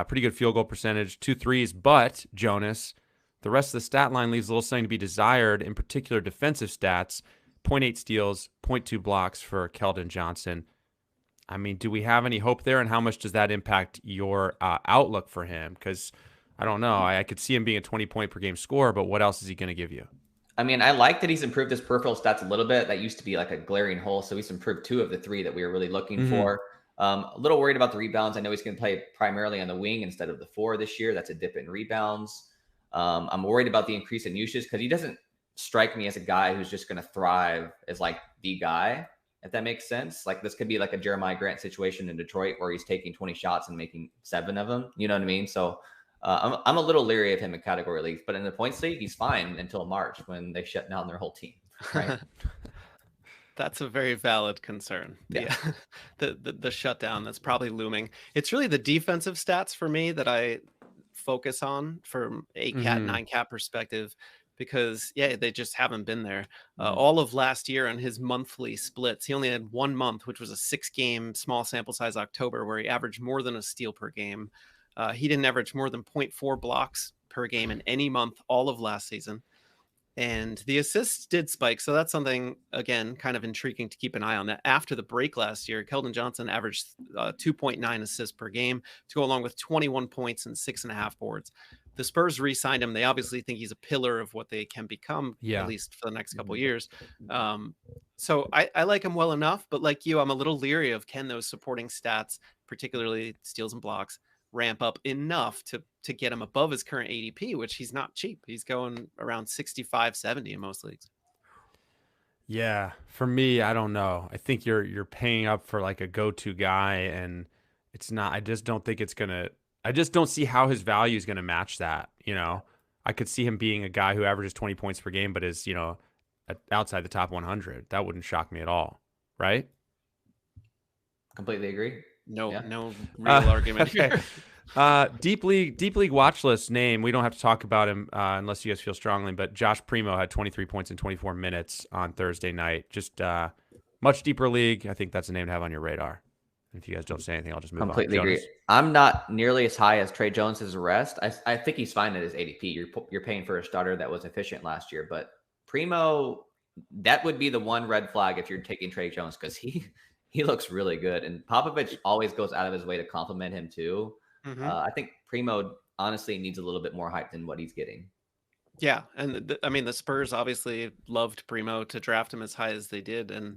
pretty good field goal percentage, 2 threes. But, Jonas, the rest of the stat line leaves a little something to be desired, in particular defensive stats, 0.8 steals, 0.2 blocks for Kelton Johnson. I mean, do we have any hope there, and how much does that impact your outlook for him? Because I don't know. I could see him being a 20-point per game scorer, but what else is he going to give you? I mean, I like that he's improved his peripheral stats a little bit. That used to be like a glaring hole. So he's improved 2 of the 3 that we were really looking for. A little worried about the rebounds. I know he's going to play primarily on the wing instead of the 4 this year. That's a dip in rebounds. I'm worried about the increase in usage because he doesn't strike me as a guy who's just going to thrive as like the guy, if that makes sense. Like, this could be like a Jeremiah Grant situation in Detroit where he's taking 20 shots and making 7 of them. You know what I mean? So I'm a little leery of him in category leagues, but in the points league, he's fine until March when they shut down their whole team. Right? That's a very valid concern. Yeah. The shutdown that's probably looming. It's really the defensive stats for me that I focus on from 8-cat, 9-cat perspective, because they just haven't been there. All of last year on his monthly splits, he only had 1 month, which was a 6-game small sample size October, where he averaged more than a steal per game. He didn't average more than 0.4 blocks per game in any month all of last season. And the assists did spike. So that's something, again, kind of intriguing to keep an eye on. That after the break last year, Kelton Johnson averaged 2.9 assists per game to go along with 21 points and 6.5 boards. The Spurs re-signed him. They obviously think he's a pillar of what they can become, at least for the next couple of years. So I like him well enough, but like you, I'm a little leery of, can those supporting stats, particularly steals and blocks, ramp up enough to get him above his current ADP, which he's not cheap. He's going around 65, 70 in most leagues. Yeah, for me, I don't know. I think you're paying up for like a go-to guy, and it's not. I just don't think it's gonna. I just don't see how his value is gonna match that. I could see him being a guy who averages 20 points per game, but is outside the top 100. That wouldn't shock me at all, right? Completely agree. No real argument. Okay. Deep league watch list name. We don't have to talk about him unless you guys feel strongly. But Josh Primo had 23 points in 24 minutes on Thursday night. Just much deeper league. I think that's a name to have on your radar. If you guys don't say anything, I'll just move Completely on. Agree. I'm not nearly as high as Trey Jones' rest. I think he's fine at his ADP. You're paying for a starter that was efficient last year, but Primo, that would be the one red flag if you're taking Trey Jones, because he looks really good, and Popovich always goes out of his way to compliment him too. I think Primo honestly needs a little bit more hype than what he's getting. Yeah, and the Spurs obviously loved Primo to draft him as high as they did, and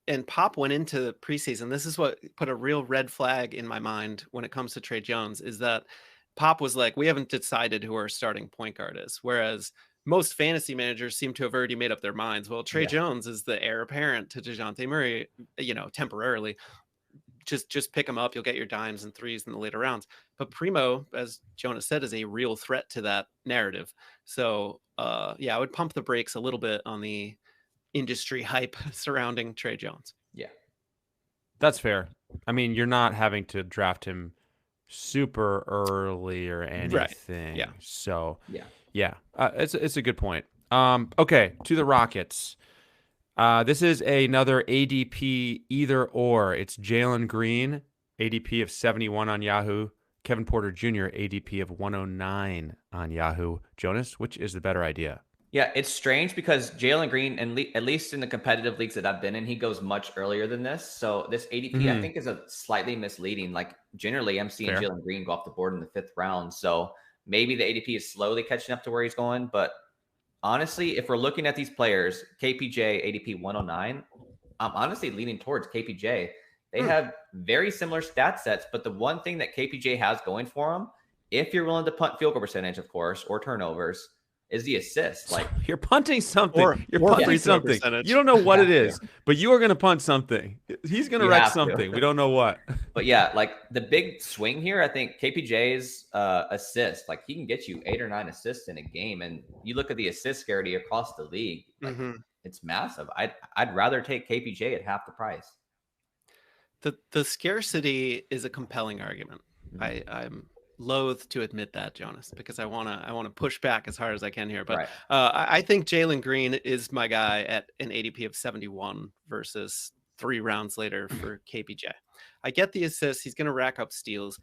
and Pop went into preseason. This is what put a real red flag in my mind when it comes to Trey Jones, is that Pop was like, we haven't decided who our starting point guard is, whereas most fantasy managers seem to have already made up their minds. Well, Trey Jones is the heir apparent to DeJounte Murray, temporarily. Just pick him up. You'll get your dimes and threes in the later rounds. But Primo, as Jonas said, is a real threat to that narrative. So, I would pump the brakes a little bit on the industry hype surrounding Trey Jones. Yeah. That's fair. I mean, you're not having to draft him super early or anything. Right. Yeah. So, it's a good point. Okay, to the Rockets. This is another ADP either or. It's Jalen Green, ADP of 71 on Yahoo. Kevin Porter Jr., ADP of 109 on Yahoo. Jonas, which is the better idea? Yeah, it's strange because Jalen Green, at least in the competitive leagues that I've been in, he goes much earlier than this. So this ADP, I think, is a slightly misleading. Like generally, I'm seeing Jalen Green go off the board in the 5th round. So maybe the ADP is slowly catching up to where he's going. But honestly, if we're looking at these players, KPJ, ADP 109, I'm honestly leaning towards KPJ. They have very similar stat sets, but the one thing that KPJ has going for him, if you're willing to punt field goal percentage, of course, or turnovers, is the assist. Like you're punting something. You're punting punting something. Percentage. You don't know what it is, but you are going to punt something. He's going to wreck something. We don't know what. But yeah, like the big swing here, I think KPJ's assist, like he can get you 8 or 9 assists in a game. And you look at the assist scarcity across the league, like, it's massive. I'd rather take KPJ at half the price. The scarcity is a compelling argument. I'm loath to admit that, Jonas, because I want to push back as hard as I can here. But I think Jalen Green is my guy at an ADP of 71 versus 3 rounds later for KPJ. I get the assists. He's going to rack up steals,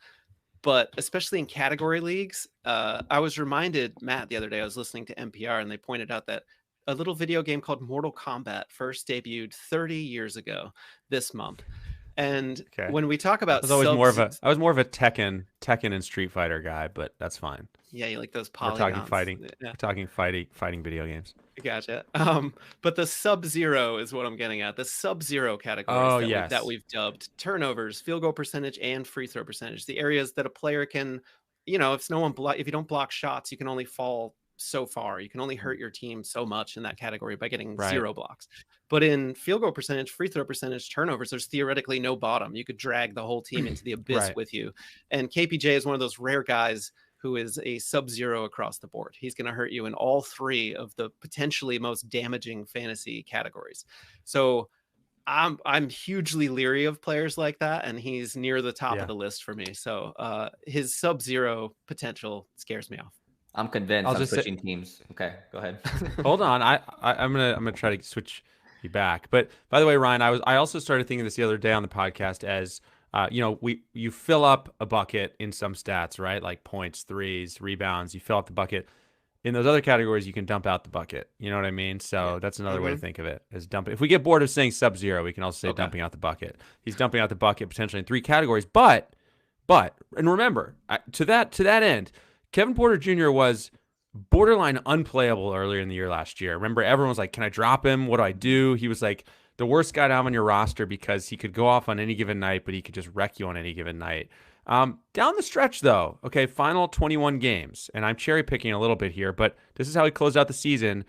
but especially in category leagues, I was reminded, Matt, the other day, I was listening to NPR and they pointed out that a little video game called Mortal Kombat first debuted 30 years ago this month. And when we talk about, I was more of a Tekken and Street Fighter guy, but that's fine. Yeah, you like those polygons. We're talking fighting. Yeah. We're talking fighting video games. Gotcha. But the Sub-Zero is what I'm getting at. The Sub-Zero categories that we've dubbed turnovers, field goal percentage, and free throw percentage. The areas that a player can, if you don't block shots, you can only fall so far. You can only hurt your team so much in that category by getting 0 blocks. But in field goal percentage, free throw percentage, turnovers, there's theoretically no bottom. You could drag the whole team into the abyss with you. And KPJ is one of those rare guys who is a Sub-Zero across the board. He's going to hurt you in all 3 of the potentially most damaging fantasy categories. So I'm hugely leery of players like that, and he's near the top of the list for me. So his Sub-Zero potential scares me off. I'm convinced. I'm switching teams. Okay, go ahead. Hold on. I'm gonna try to switch you back. But by the way, Ryan, I also started thinking this the other day on the podcast as you fill up a bucket in some stats, right? Like points, threes, rebounds. You fill up the bucket. In those other categories, you can dump out the bucket. You know what I mean? So that's another way to think of it, is dumping. If we get bored of saying Sub-Zero, we can also say dumping out the bucket. He's dumping out the bucket potentially in 3 categories. But and remember, to that end, Kevin Porter Jr. was borderline unplayable earlier in the year last year. Remember, everyone was like, can I drop him? What do I do? He was like the worst guy to have on your roster because he could go off on any given night, but he could just wreck you on any given night. Down the stretch, though, okay, final 21 games, and I'm cherry picking a little bit here, but this is how he closed out the season.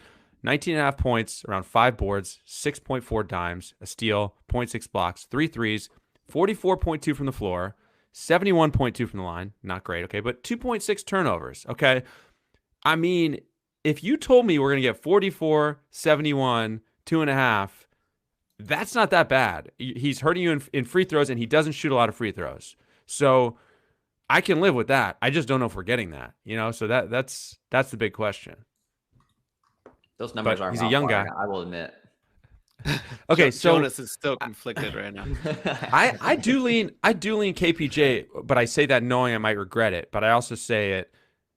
19.5 points, around 5 boards, 6.4 dimes, a steal, 0.6 blocks, 3 threes, 44.2 from the floor, 71.2 from the line. Not great, okay, but 2.6 turnovers, okay? I mean, if you told me we're going to get 44, 71, 2.5, that's not that bad. He's hurting you in free throws, and he doesn't shoot a lot of free throws. So I can live with that. I just don't know if we're getting that, so that's the big question. Those numbers are. He's a young guy. I will admit. Okay, so Jonas is still conflicted right now. I do lean KPJ, but I say that knowing I might regret it. But I also say it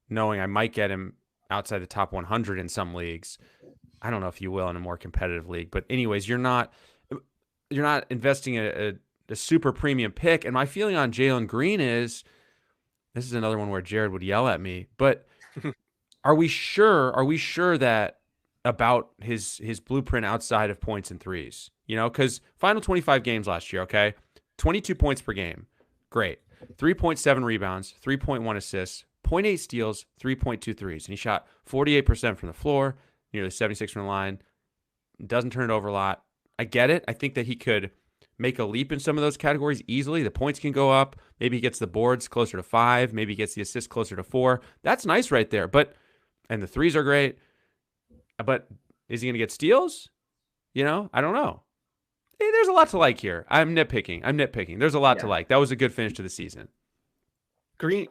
knowing I might get him outside the top 100 in some leagues. I don't know if you will in a more competitive league, but anyways, you're not investing a super premium pick. And my feeling on Jalen Green is, this is another one where Jared would yell at me, but are we sure that about his blueprint outside of points and threes, because final 25 games last year, okay, 22 points per game, great, 3.7 rebounds, 3.1 assists, 0.8 steals, 3.2 threes, and he shot 48% from the floor, nearly 76 from the line, doesn't turn it over a lot. I get it. I think that he could make a leap in some of those categories easily. The points can go up. Maybe he gets the boards closer to 5. Maybe he gets the assists closer to 4. That's nice right there. And the threes are great. But is he going to get steals? I don't know. Hey, there's a lot to like here. I'm nitpicking. There's a lot to like. That was a good finish to the season. Green,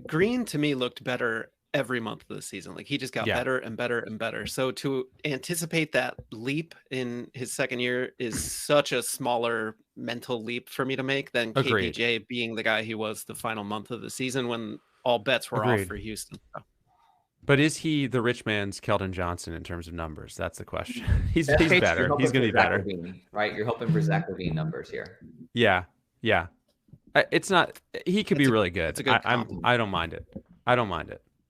Green to me looked better every month of the season. Like he just got better and better and better. So to anticipate that leap in his second year is such a smaller mental leap for me to make than KPJ being the guy he was the final month of the season when all bets were off for Houston. But is he the rich man's Kelton Johnson in terms of numbers? That's the question. He's better. He's going to be better. Levine, right? You're hoping for Zach LaVine numbers here. Yeah. It's not. He could be really good. I don't mind it.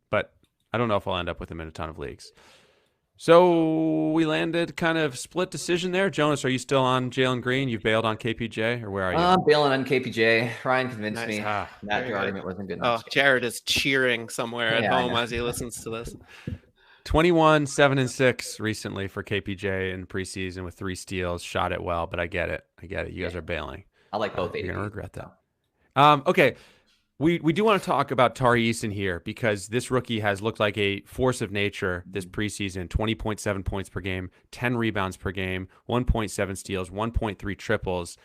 But I don't know if I'll end up with him in a ton of leagues. So we landed kind of split decision there. Jonas, are you still on Jalen Green? You've bailed on KPJ, or where are you? I'm bailing on KPJ. Ryan convinced me that your argument wasn't good enough. Oh, Jared is cheering somewhere at home as he listens to this. 21, 7 and 6 recently for KPJ in preseason with 3 steals. Shot it well, but I get it. You guys are bailing. I like both. You're gonna regret that. Okay. We do want to talk about Tari Eason here because this rookie has looked like a force of nature this preseason. 20.7 points per game, 10 rebounds per game, 1.7 steals, 1.3 triples.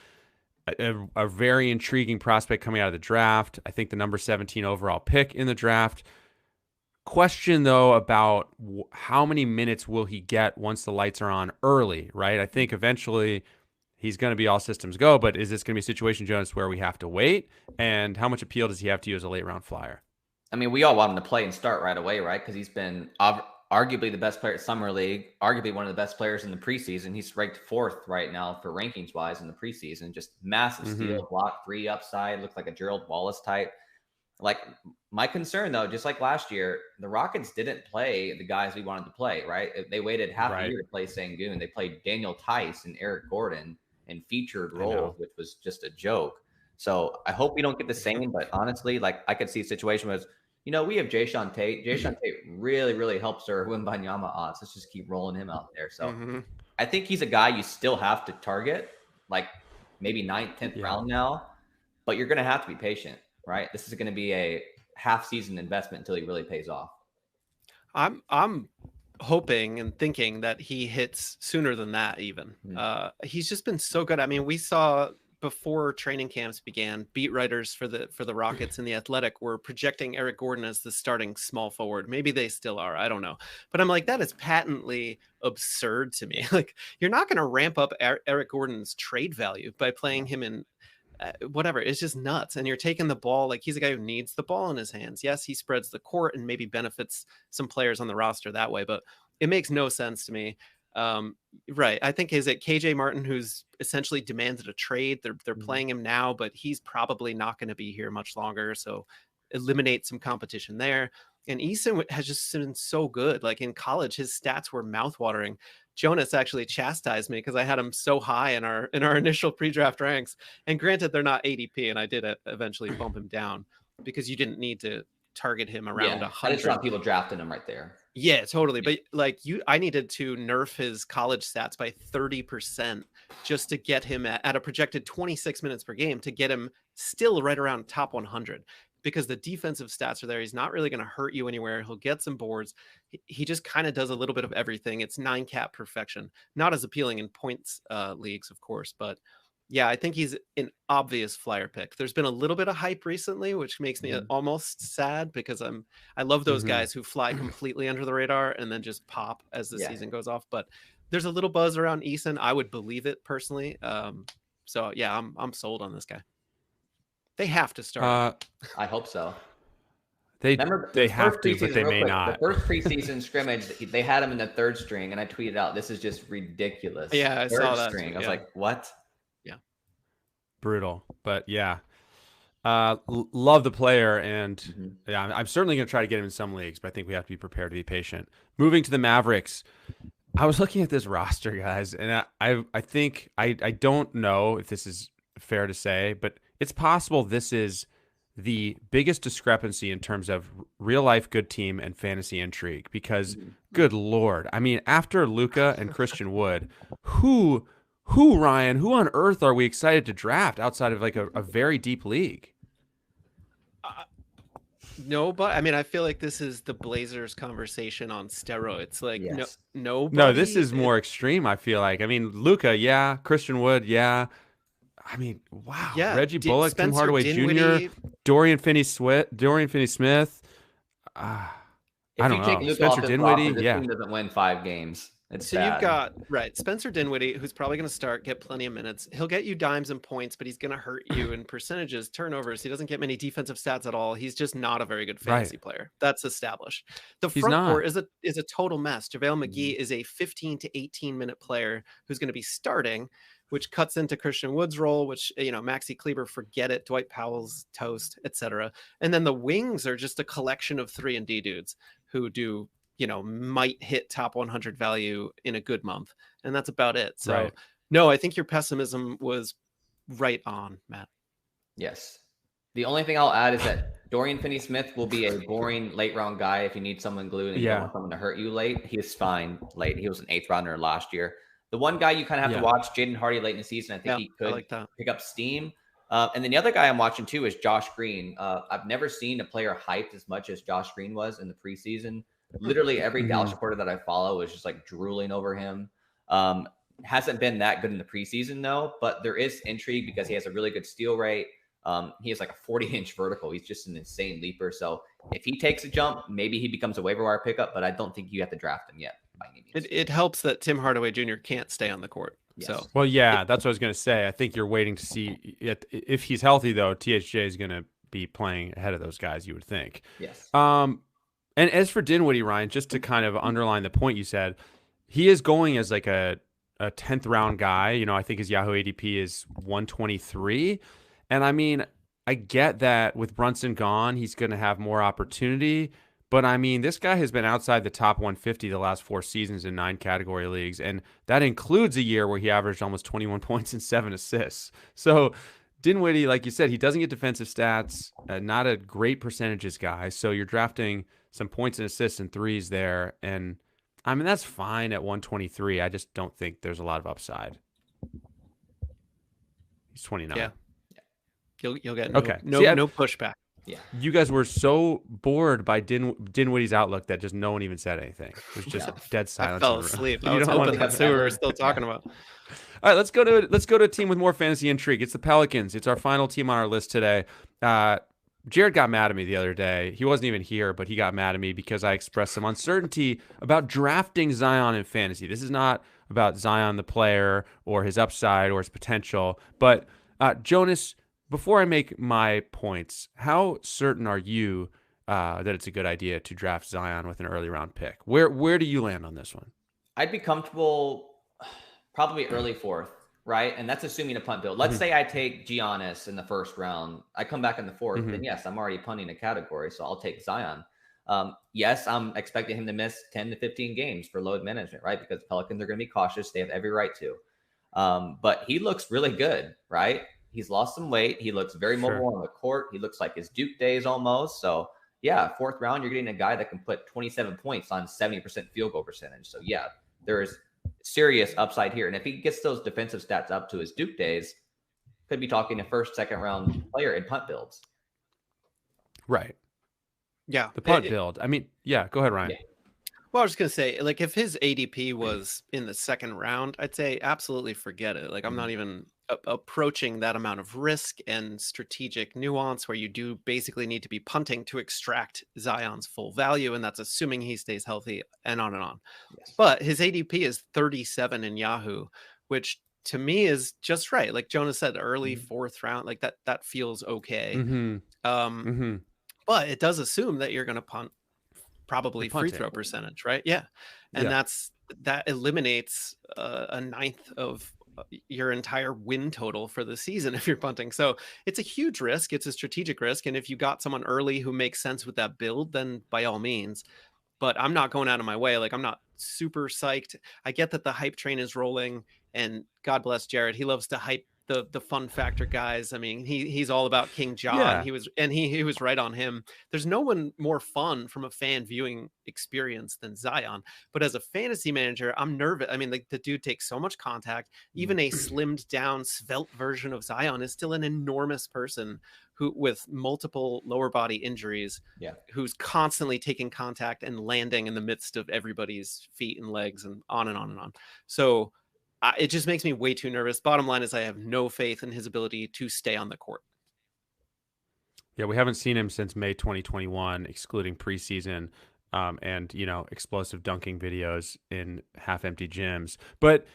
A very intriguing prospect coming out of the draft. I think the number 17 overall pick in the draft. Question, though, about how many minutes will he get once the lights are on early, right? I think eventually he's going to be all systems go, but is this going to be a situation, Jonas, where we have to wait? And how much appeal does he have to you as a late-round flyer? I mean, we all want him to play and start right away, right? Because he's been arguably the best player at Summer League, arguably one of the best players in the preseason. He's ranked 4th right now for rankings-wise in the preseason. Just massive steal, block, 3 upside, looks like a Gerald Wallace type. Like, my concern, though, just like last year, the Rockets didn't play the guys we wanted to play, right? They waited half a year to play Sengun. They played Daniel Tice and Eric Gordon in featured roles, which was just a joke. So I hope we don't get the same, but honestly, like I could see a situation where, we have Jayshawn Tate. Jayshawn Tate really, really helps our Wembanyama odds. Let's just keep rolling him out there. So I think he's a guy you still have to target, like maybe 9th, 10th round now, but you're going to have to be patient, right? This is going to be a half-season investment until he really pays off. I'm hoping and thinking that he hits sooner than that even. He's just been so good. I mean, we saw before training camps began, beat writers for the Rockets and the Athletic were projecting Eric Gordon as the starting small forward. Maybe they still are. I don't know. But I'm like, that is patently absurd to me. Like, you're not going to ramp up Eric Gordon's trade value by playing him in whatever. It's just nuts. And you're taking the ball. Like, he's a guy who needs the ball in his hands. Yes, he spreads the court and maybe benefits some players on the roster that way, but it makes no sense to me. Right. I think is it KJ Martin who's essentially demanded a trade. They're playing him now, but he's probably not going to be here much longer. So eliminate some competition there. And Eason has just been so good. Like in college, his stats were mouthwatering. Jonas actually chastised me because I had him so high in our initial pre-draft ranks. And granted, they're not ADP, and I did eventually bump him down because you didn't need to target him around 100. I just want people drafting him right there. Yeah, totally. But like I needed to nerf his college stats by 30% just to get him at a projected 26 minutes per game to get him still right around top 100 because the defensive stats are there. He's not really going to hurt you anywhere. He'll get some boards. He just kind of does a little bit of everything. It's 9-cap perfection. Not as appealing in points leagues, of course, but yeah, I think he's an obvious flyer pick. There's been a little bit of hype recently, which makes me almost sad because I love those guys who fly completely under the radar and then just pop as the season goes off. But there's a little buzz around Eason. I would believe it personally. So yeah, I'm sold on this guy. They have to start. I hope so. They have to, but they may not. The first preseason scrimmage, they had him in the third string, and I tweeted out, "This is just ridiculous." Yeah, I saw that. String. I was like, "What?" Brutal, but yeah, love the player, and yeah, I'm certainly going to try to get him in some leagues, but I think we have to be prepared to be patient. Moving to the Mavericks, I was looking at this roster, guys, and I think I don't know if this is fair to say, but it's possible this is the biggest discrepancy in terms of real life good team and fantasy intrigue, because good Lord, I mean, after Luka and Christian Wood, who Ryan, who on earth are we excited to draft outside of like a very deep league? No, but I mean, I feel like this is the Blazers conversation on steroids. Like, no, this is more extreme. I feel like, I mean, Luka, yeah, Christian Wood, yeah. I mean, wow, yeah. Reggie Bullock, Tim Hardaway Jr., Dorian Finney-Smith. I don't know. Spencer Dinwiddie, this team doesn't win 5 games. So bad. You've got Spencer Dinwiddie, who's probably going to start, get plenty of minutes. He'll get you dimes and points, but he's going to hurt you in percentages, turnovers. He doesn't get many defensive stats at all. He's just not a very good fantasy player. That's established. The front court is a total mess. JaVale McGee is a 15 to 18 minute player who's going to be starting, which cuts into Christian Wood's role, which, Maxi Kleber, forget it. Dwight Powell's toast, etc. And then the wings are just a collection of 3-and-D dudes who do, might hit top 100 value in a good month. And that's about it. So no, I think your pessimism was right on, Matt. Yes. The only thing I'll add is that Dorian Finney-Smith will be a boring late round guy if you need someone glued and you don't want someone to hurt you late. He is fine late. He was an 8th rounder last year. The one guy you kind of have to watch, Jaden Hardy, late in the season. I think he could pick up steam. And then the other guy I'm watching too is Josh Green. I've never seen a player hyped as much as Josh Green was in the preseason. Literally every Dallas reporter that I follow was just like drooling over him. Hasn't been that good in the preseason though, but there is intrigue because he has a really good steal rate. He has like a 40-inch vertical. He's just an insane leaper. So if he takes a jump, maybe he becomes a waiver wire pickup, but I don't think you have to draft him yet by any means. It helps that Tim Hardaway Jr. can't stay on the court. Yes. So well, yeah, that's what I was going to say. I think you're waiting to see if he's healthy though. THJ is going to be playing ahead of those guys, you would think. Yes. And as for Dinwiddie, Ryan, just to kind of underline the point you said, he is going as like a 10th round guy. I think his Yahoo ADP is 123. And I mean, I get that with Brunson gone, he's going to have more opportunity. But I mean, this guy has been outside the top 150 the last 4 seasons in 9 category leagues. And that includes a year where he averaged almost 21 points and 7 assists. So Dinwiddie, like you said, he doesn't get defensive stats, not a great percentages guy. So you're drafting some points and assists and threes there. And I mean, that's fine at 123. I just don't think there's a lot of upside. He's 29. Yeah. You'll get no pushback. Yeah. You guys were so bored by Dinwiddie's outlook that just no one even said anything. It was just dead silence. I fell asleep. I was hoping that's who we were still talking about. All right, let's go to a team with more fantasy intrigue. It's the Pelicans. It's our final team on our list today. Jared got mad at me the other day. He wasn't even here, but he got mad at me because I expressed some uncertainty about drafting Zion in fantasy. This is not about Zion the player or his upside or his potential. But Jonas, before I make my points, how certain are you that it's a good idea to draft Zion with an early round pick? Where do you land on this one? I'd be comfortable probably early 4th. Right. And that's assuming a punt build. Let's say I take Giannis in the 1st round. I come back in the 4th, then yes, I'm already punting a category. So I'll take Zion. Yes, I'm expecting him to miss 10 to 15 games for load management, right? Because the Pelicans are going to be cautious. They have every right to. But he looks really good, right? He's lost some weight. He looks very mobile on the court. He looks like his Duke days almost. So, yeah, fourth round, you're getting a guy that can put 27 points on 70% field goal percentage. So, yeah, there is serious upside here. And if he gets those defensive stats up to his Duke days, could be talking a first, second round player in punt builds. Right. Yeah. The punt build. I mean, yeah, go ahead, Ryan. Yeah. Well, I was just going to say, like, if his ADP was in the second round, I'd say absolutely forget it. Like, I'm not even approaching that amount of risk and strategic nuance where you do basically need to be punting to extract Zion's full value. And that's assuming he stays healthy and on and on. Yes. But his ADP is 37 in Yahoo, which to me is just right. Like Jonas said, early fourth round, like that feels okay. But it does assume that you're going to punt probably free throw percentage, right? Yeah. And that eliminates a ninth of your entire win total for the season if you're punting. So it's a huge risk. It's a strategic risk. And if you got someone early who makes sense with that build, then by all means. But I'm not going out of my way. Like, I'm not super psyched. I get that the hype train is rolling, and God bless Jared. He loves to hype the fun factor guys. I mean, he's all about King John. Yeah. He was right on him. There's no one more fun from a fan viewing experience than Zion. But as a fantasy manager, I'm nervous. I mean, the dude takes so much contact. Even a slimmed down, svelte version of Zion is still an enormous person who with multiple lower body injuries, who's constantly taking contact and landing in the midst of everybody's feet and legs and on and on and on. So it just makes me way too nervous. Bottom line is I have no faith in his ability to stay on the court. Yeah, we haven't seen him since May 2021, excluding preseason and, explosive dunking videos in half-empty gyms. But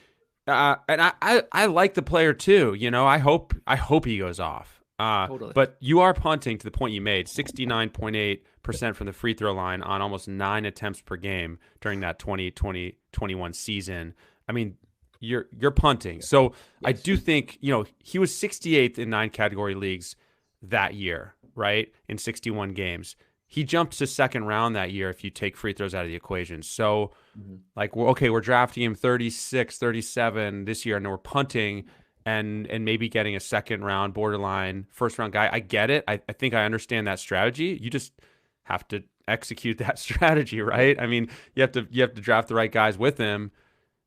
and I like the player too. I hope he goes off. Totally. But you are punting, to the point you made, 69.8% from the free throw line on almost 9 attempts per game during that 2020-21 season. I mean, you're punting. So I do think, he was 68th in 9 category leagues that year, right? In 61 games. He jumped to second round that year if you take free throws out of the equation. So we're drafting him 36, 37 this year, and we're punting and maybe getting a second round, borderline first round guy. I get it. I think I understand that strategy. You just have to execute that strategy, right? I mean, you have to draft the right guys with him.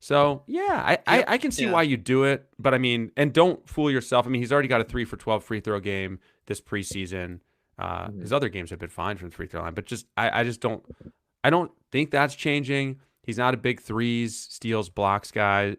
So yeah, I can see why you do it, but I mean, and don't fool yourself. I mean, he's already got a 3 for 12 free throw game this preseason. His other games have been fine from the free throw line, but I don't think that's changing. He's not a big threes, steals, blocks guy.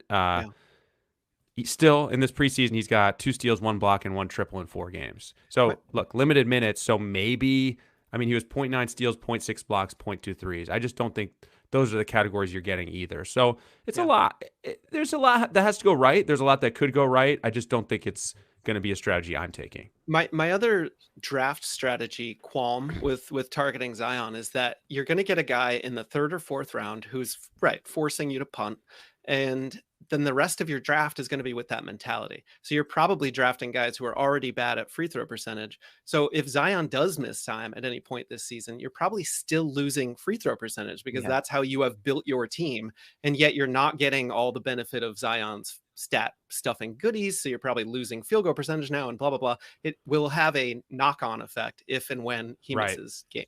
Still in this preseason, he's got 2 steals, 1 block, and 1 triple in 4 games. So look, limited minutes. So maybe, I mean, he was 0.9 steals, 0.6 blocks, 0.2 threes. I just don't think those are the categories you're getting either. So it's a lot. There's a lot that has to go right. There's a lot that could go right. I just don't think it's going to be a strategy I'm taking. My other draft strategy qualm with targeting Zion is that you're going to get a guy in the 3rd or 4th round who's forcing you to punt, and then the rest of your draft is going to be with that mentality. So you're probably drafting guys who are already bad at free throw percentage. So if Zion does miss time at any point this season, you're probably still losing free throw percentage because that's how you have built your team. And yet you're not getting all the benefit of Zion's stat stuffing goodies. So you're probably losing field goal percentage now and blah, blah, blah. It will have a knock-on effect if and when he misses game.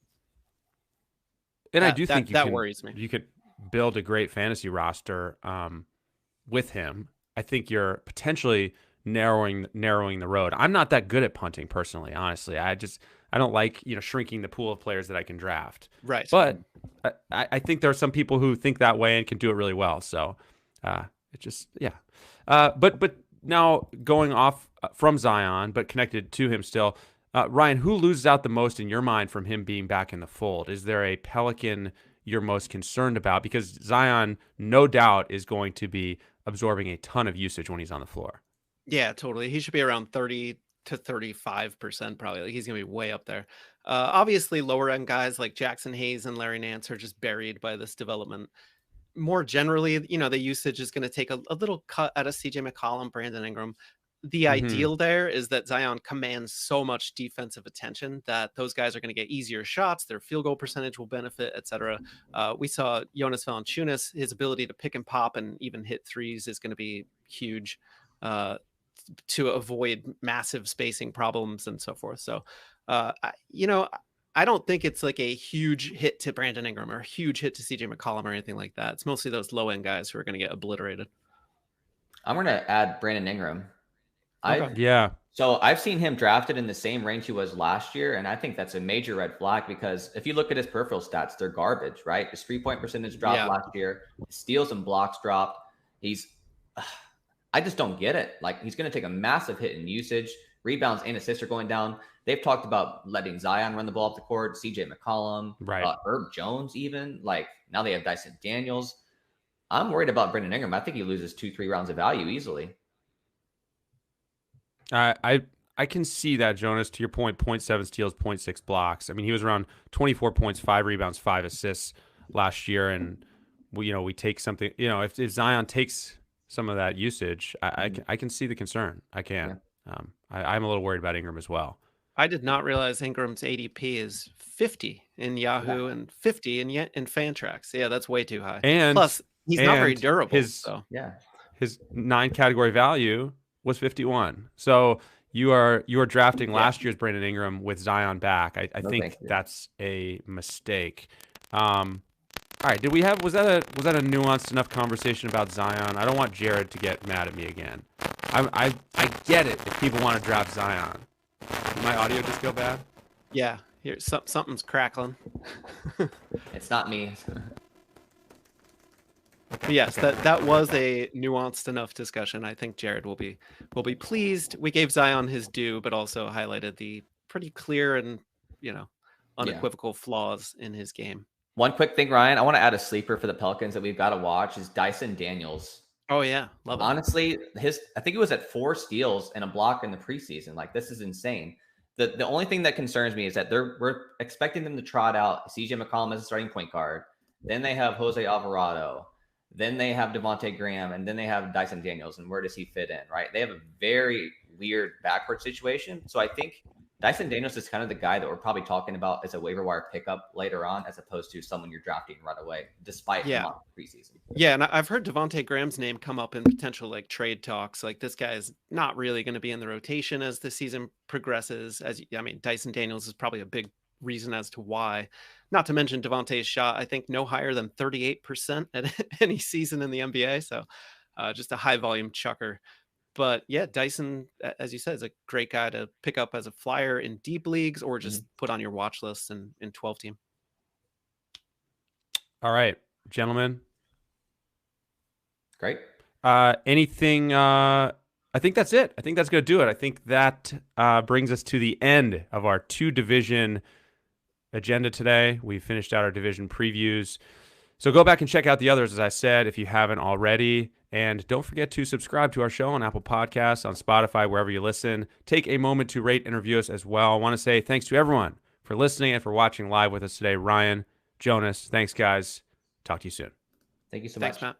And I do think that worries me. You could build a great fantasy roster with him. I think you're potentially narrowing the road. I'm not that good at punting personally, honestly. I don't like, shrinking the pool of players that I can draft. Right. But I think there are some people who think that way and can do it really well. So but now going off from Zion, but connected to him still, Ryan, who loses out the most in your mind from him being back in the fold? Is there a Pelican you're most concerned about? Because Zion, no doubt, is going to be absorbing a ton of usage when he's on the floor. Yeah, totally. He should be around 30 to 35% probably. Like, he's going to be way up there. Obviously, lower end guys like Jackson Hayes and Larry Nance are just buried by this development. More generally, the usage is going to take a little cut out of CJ McCollum, Brandon Ingram. the ideal there is that Zion commands so much defensive attention that those guys are going to get easier shots. Their field goal percentage will benefit, etc. We saw Jonas Valanciunas, his ability to pick and pop and even hit threes is going to be huge to avoid massive spacing problems and so forth. So, I don't think it's like a huge hit to Brandon Ingram or a huge hit to CJ McCollum or anything like that. It's mostly those low end guys who are going to get obliterated. I'm going to add Brandon Ingram. Yeah. So I've seen him drafted in the same range he was last year, and I think that's a major red flag because if you look at his peripheral stats, they're garbage, right? His 3-point percentage dropped last year. His steals and blocks dropped. I just don't get it. Like, he's going to take a massive hit in usage. Rebounds and assists are going down. They've talked about letting Zion run the ball up the court, CJ McCollum, Herb Jones even. Like, now they have Dyson Daniels. I'm worried about Brandon Ingram. I think he loses 2-3 rounds of value easily. I can see that, Jonas. To your point, 0.7 steals, 0.6 blocks. I mean, he was around 24 points, 5 rebounds, 5 assists last year, and we take something. If Zion takes some of that usage, I can see the concern. I can. Yeah. I'm a little worried about Ingram as well. I did not realize Ingram's ADP is 50 in Yahoo and 50 in Fantrax. Yeah, that's way too high. And plus, he's not very durable. His 9 category value was 51. So you are drafting last year's Brandon Ingram with Zion back. I think that's a mistake. All right, was that a nuanced enough conversation about Zion? I don't want Jared to get mad at me again. I get it if people want to draft Zion. Did my audio just go bad? Yeah, here something's crackling. It's not me. Yes, that was a nuanced enough discussion. I think Jared will be pleased. We gave Zion his due, but also highlighted the pretty clear and unequivocal flaws in his game. One quick thing, Ryan, I want to add a sleeper for the Pelicans that we've got to watch is Dyson Daniels. Oh yeah, love it. Honestly, I think it was at 4 steals and a block in the preseason. Like, this is insane. The only thing that concerns me is that we're expecting them to trot out CJ McCollum as a starting point guard. Then they have Jose Alvarado. Then they have Devontae Graham, and then they have Dyson Daniels. And where does he fit in, right? They have a very weird backcourt situation. So I think Dyson Daniels is kind of the guy that we're probably talking about as a waiver wire pickup later on, as opposed to someone you're drafting right away, despite preseason. Yeah, and I've heard Devontae Graham's name come up in potential trade talks. Like, this guy is not really going to be in the rotation as the season progresses. Dyson Daniels is probably a big reason as to why. Not to mention Devontae's shot, I think, no higher than 38% at any season in the NBA. So just a high volume chucker. But yeah, Dyson, as you said, is a great guy to pick up as a flyer in deep leagues or just put on your watch list in 12 team. All right, gentlemen. Great. Anything? I think that's it. I think that's going to do it. I think that brings us to the end of our 2-division agenda today. We finished out our division previews. So go back and check out the others, as I said, if you haven't already. And don't forget to subscribe to our show on Apple Podcasts, on Spotify, wherever you listen. Take a moment to rate and review us as well. I want to say thanks to everyone for listening and for watching live with us today. Ryan, Jonas, thanks, guys. Talk to you soon. Thank you so much. Thanks, Matt.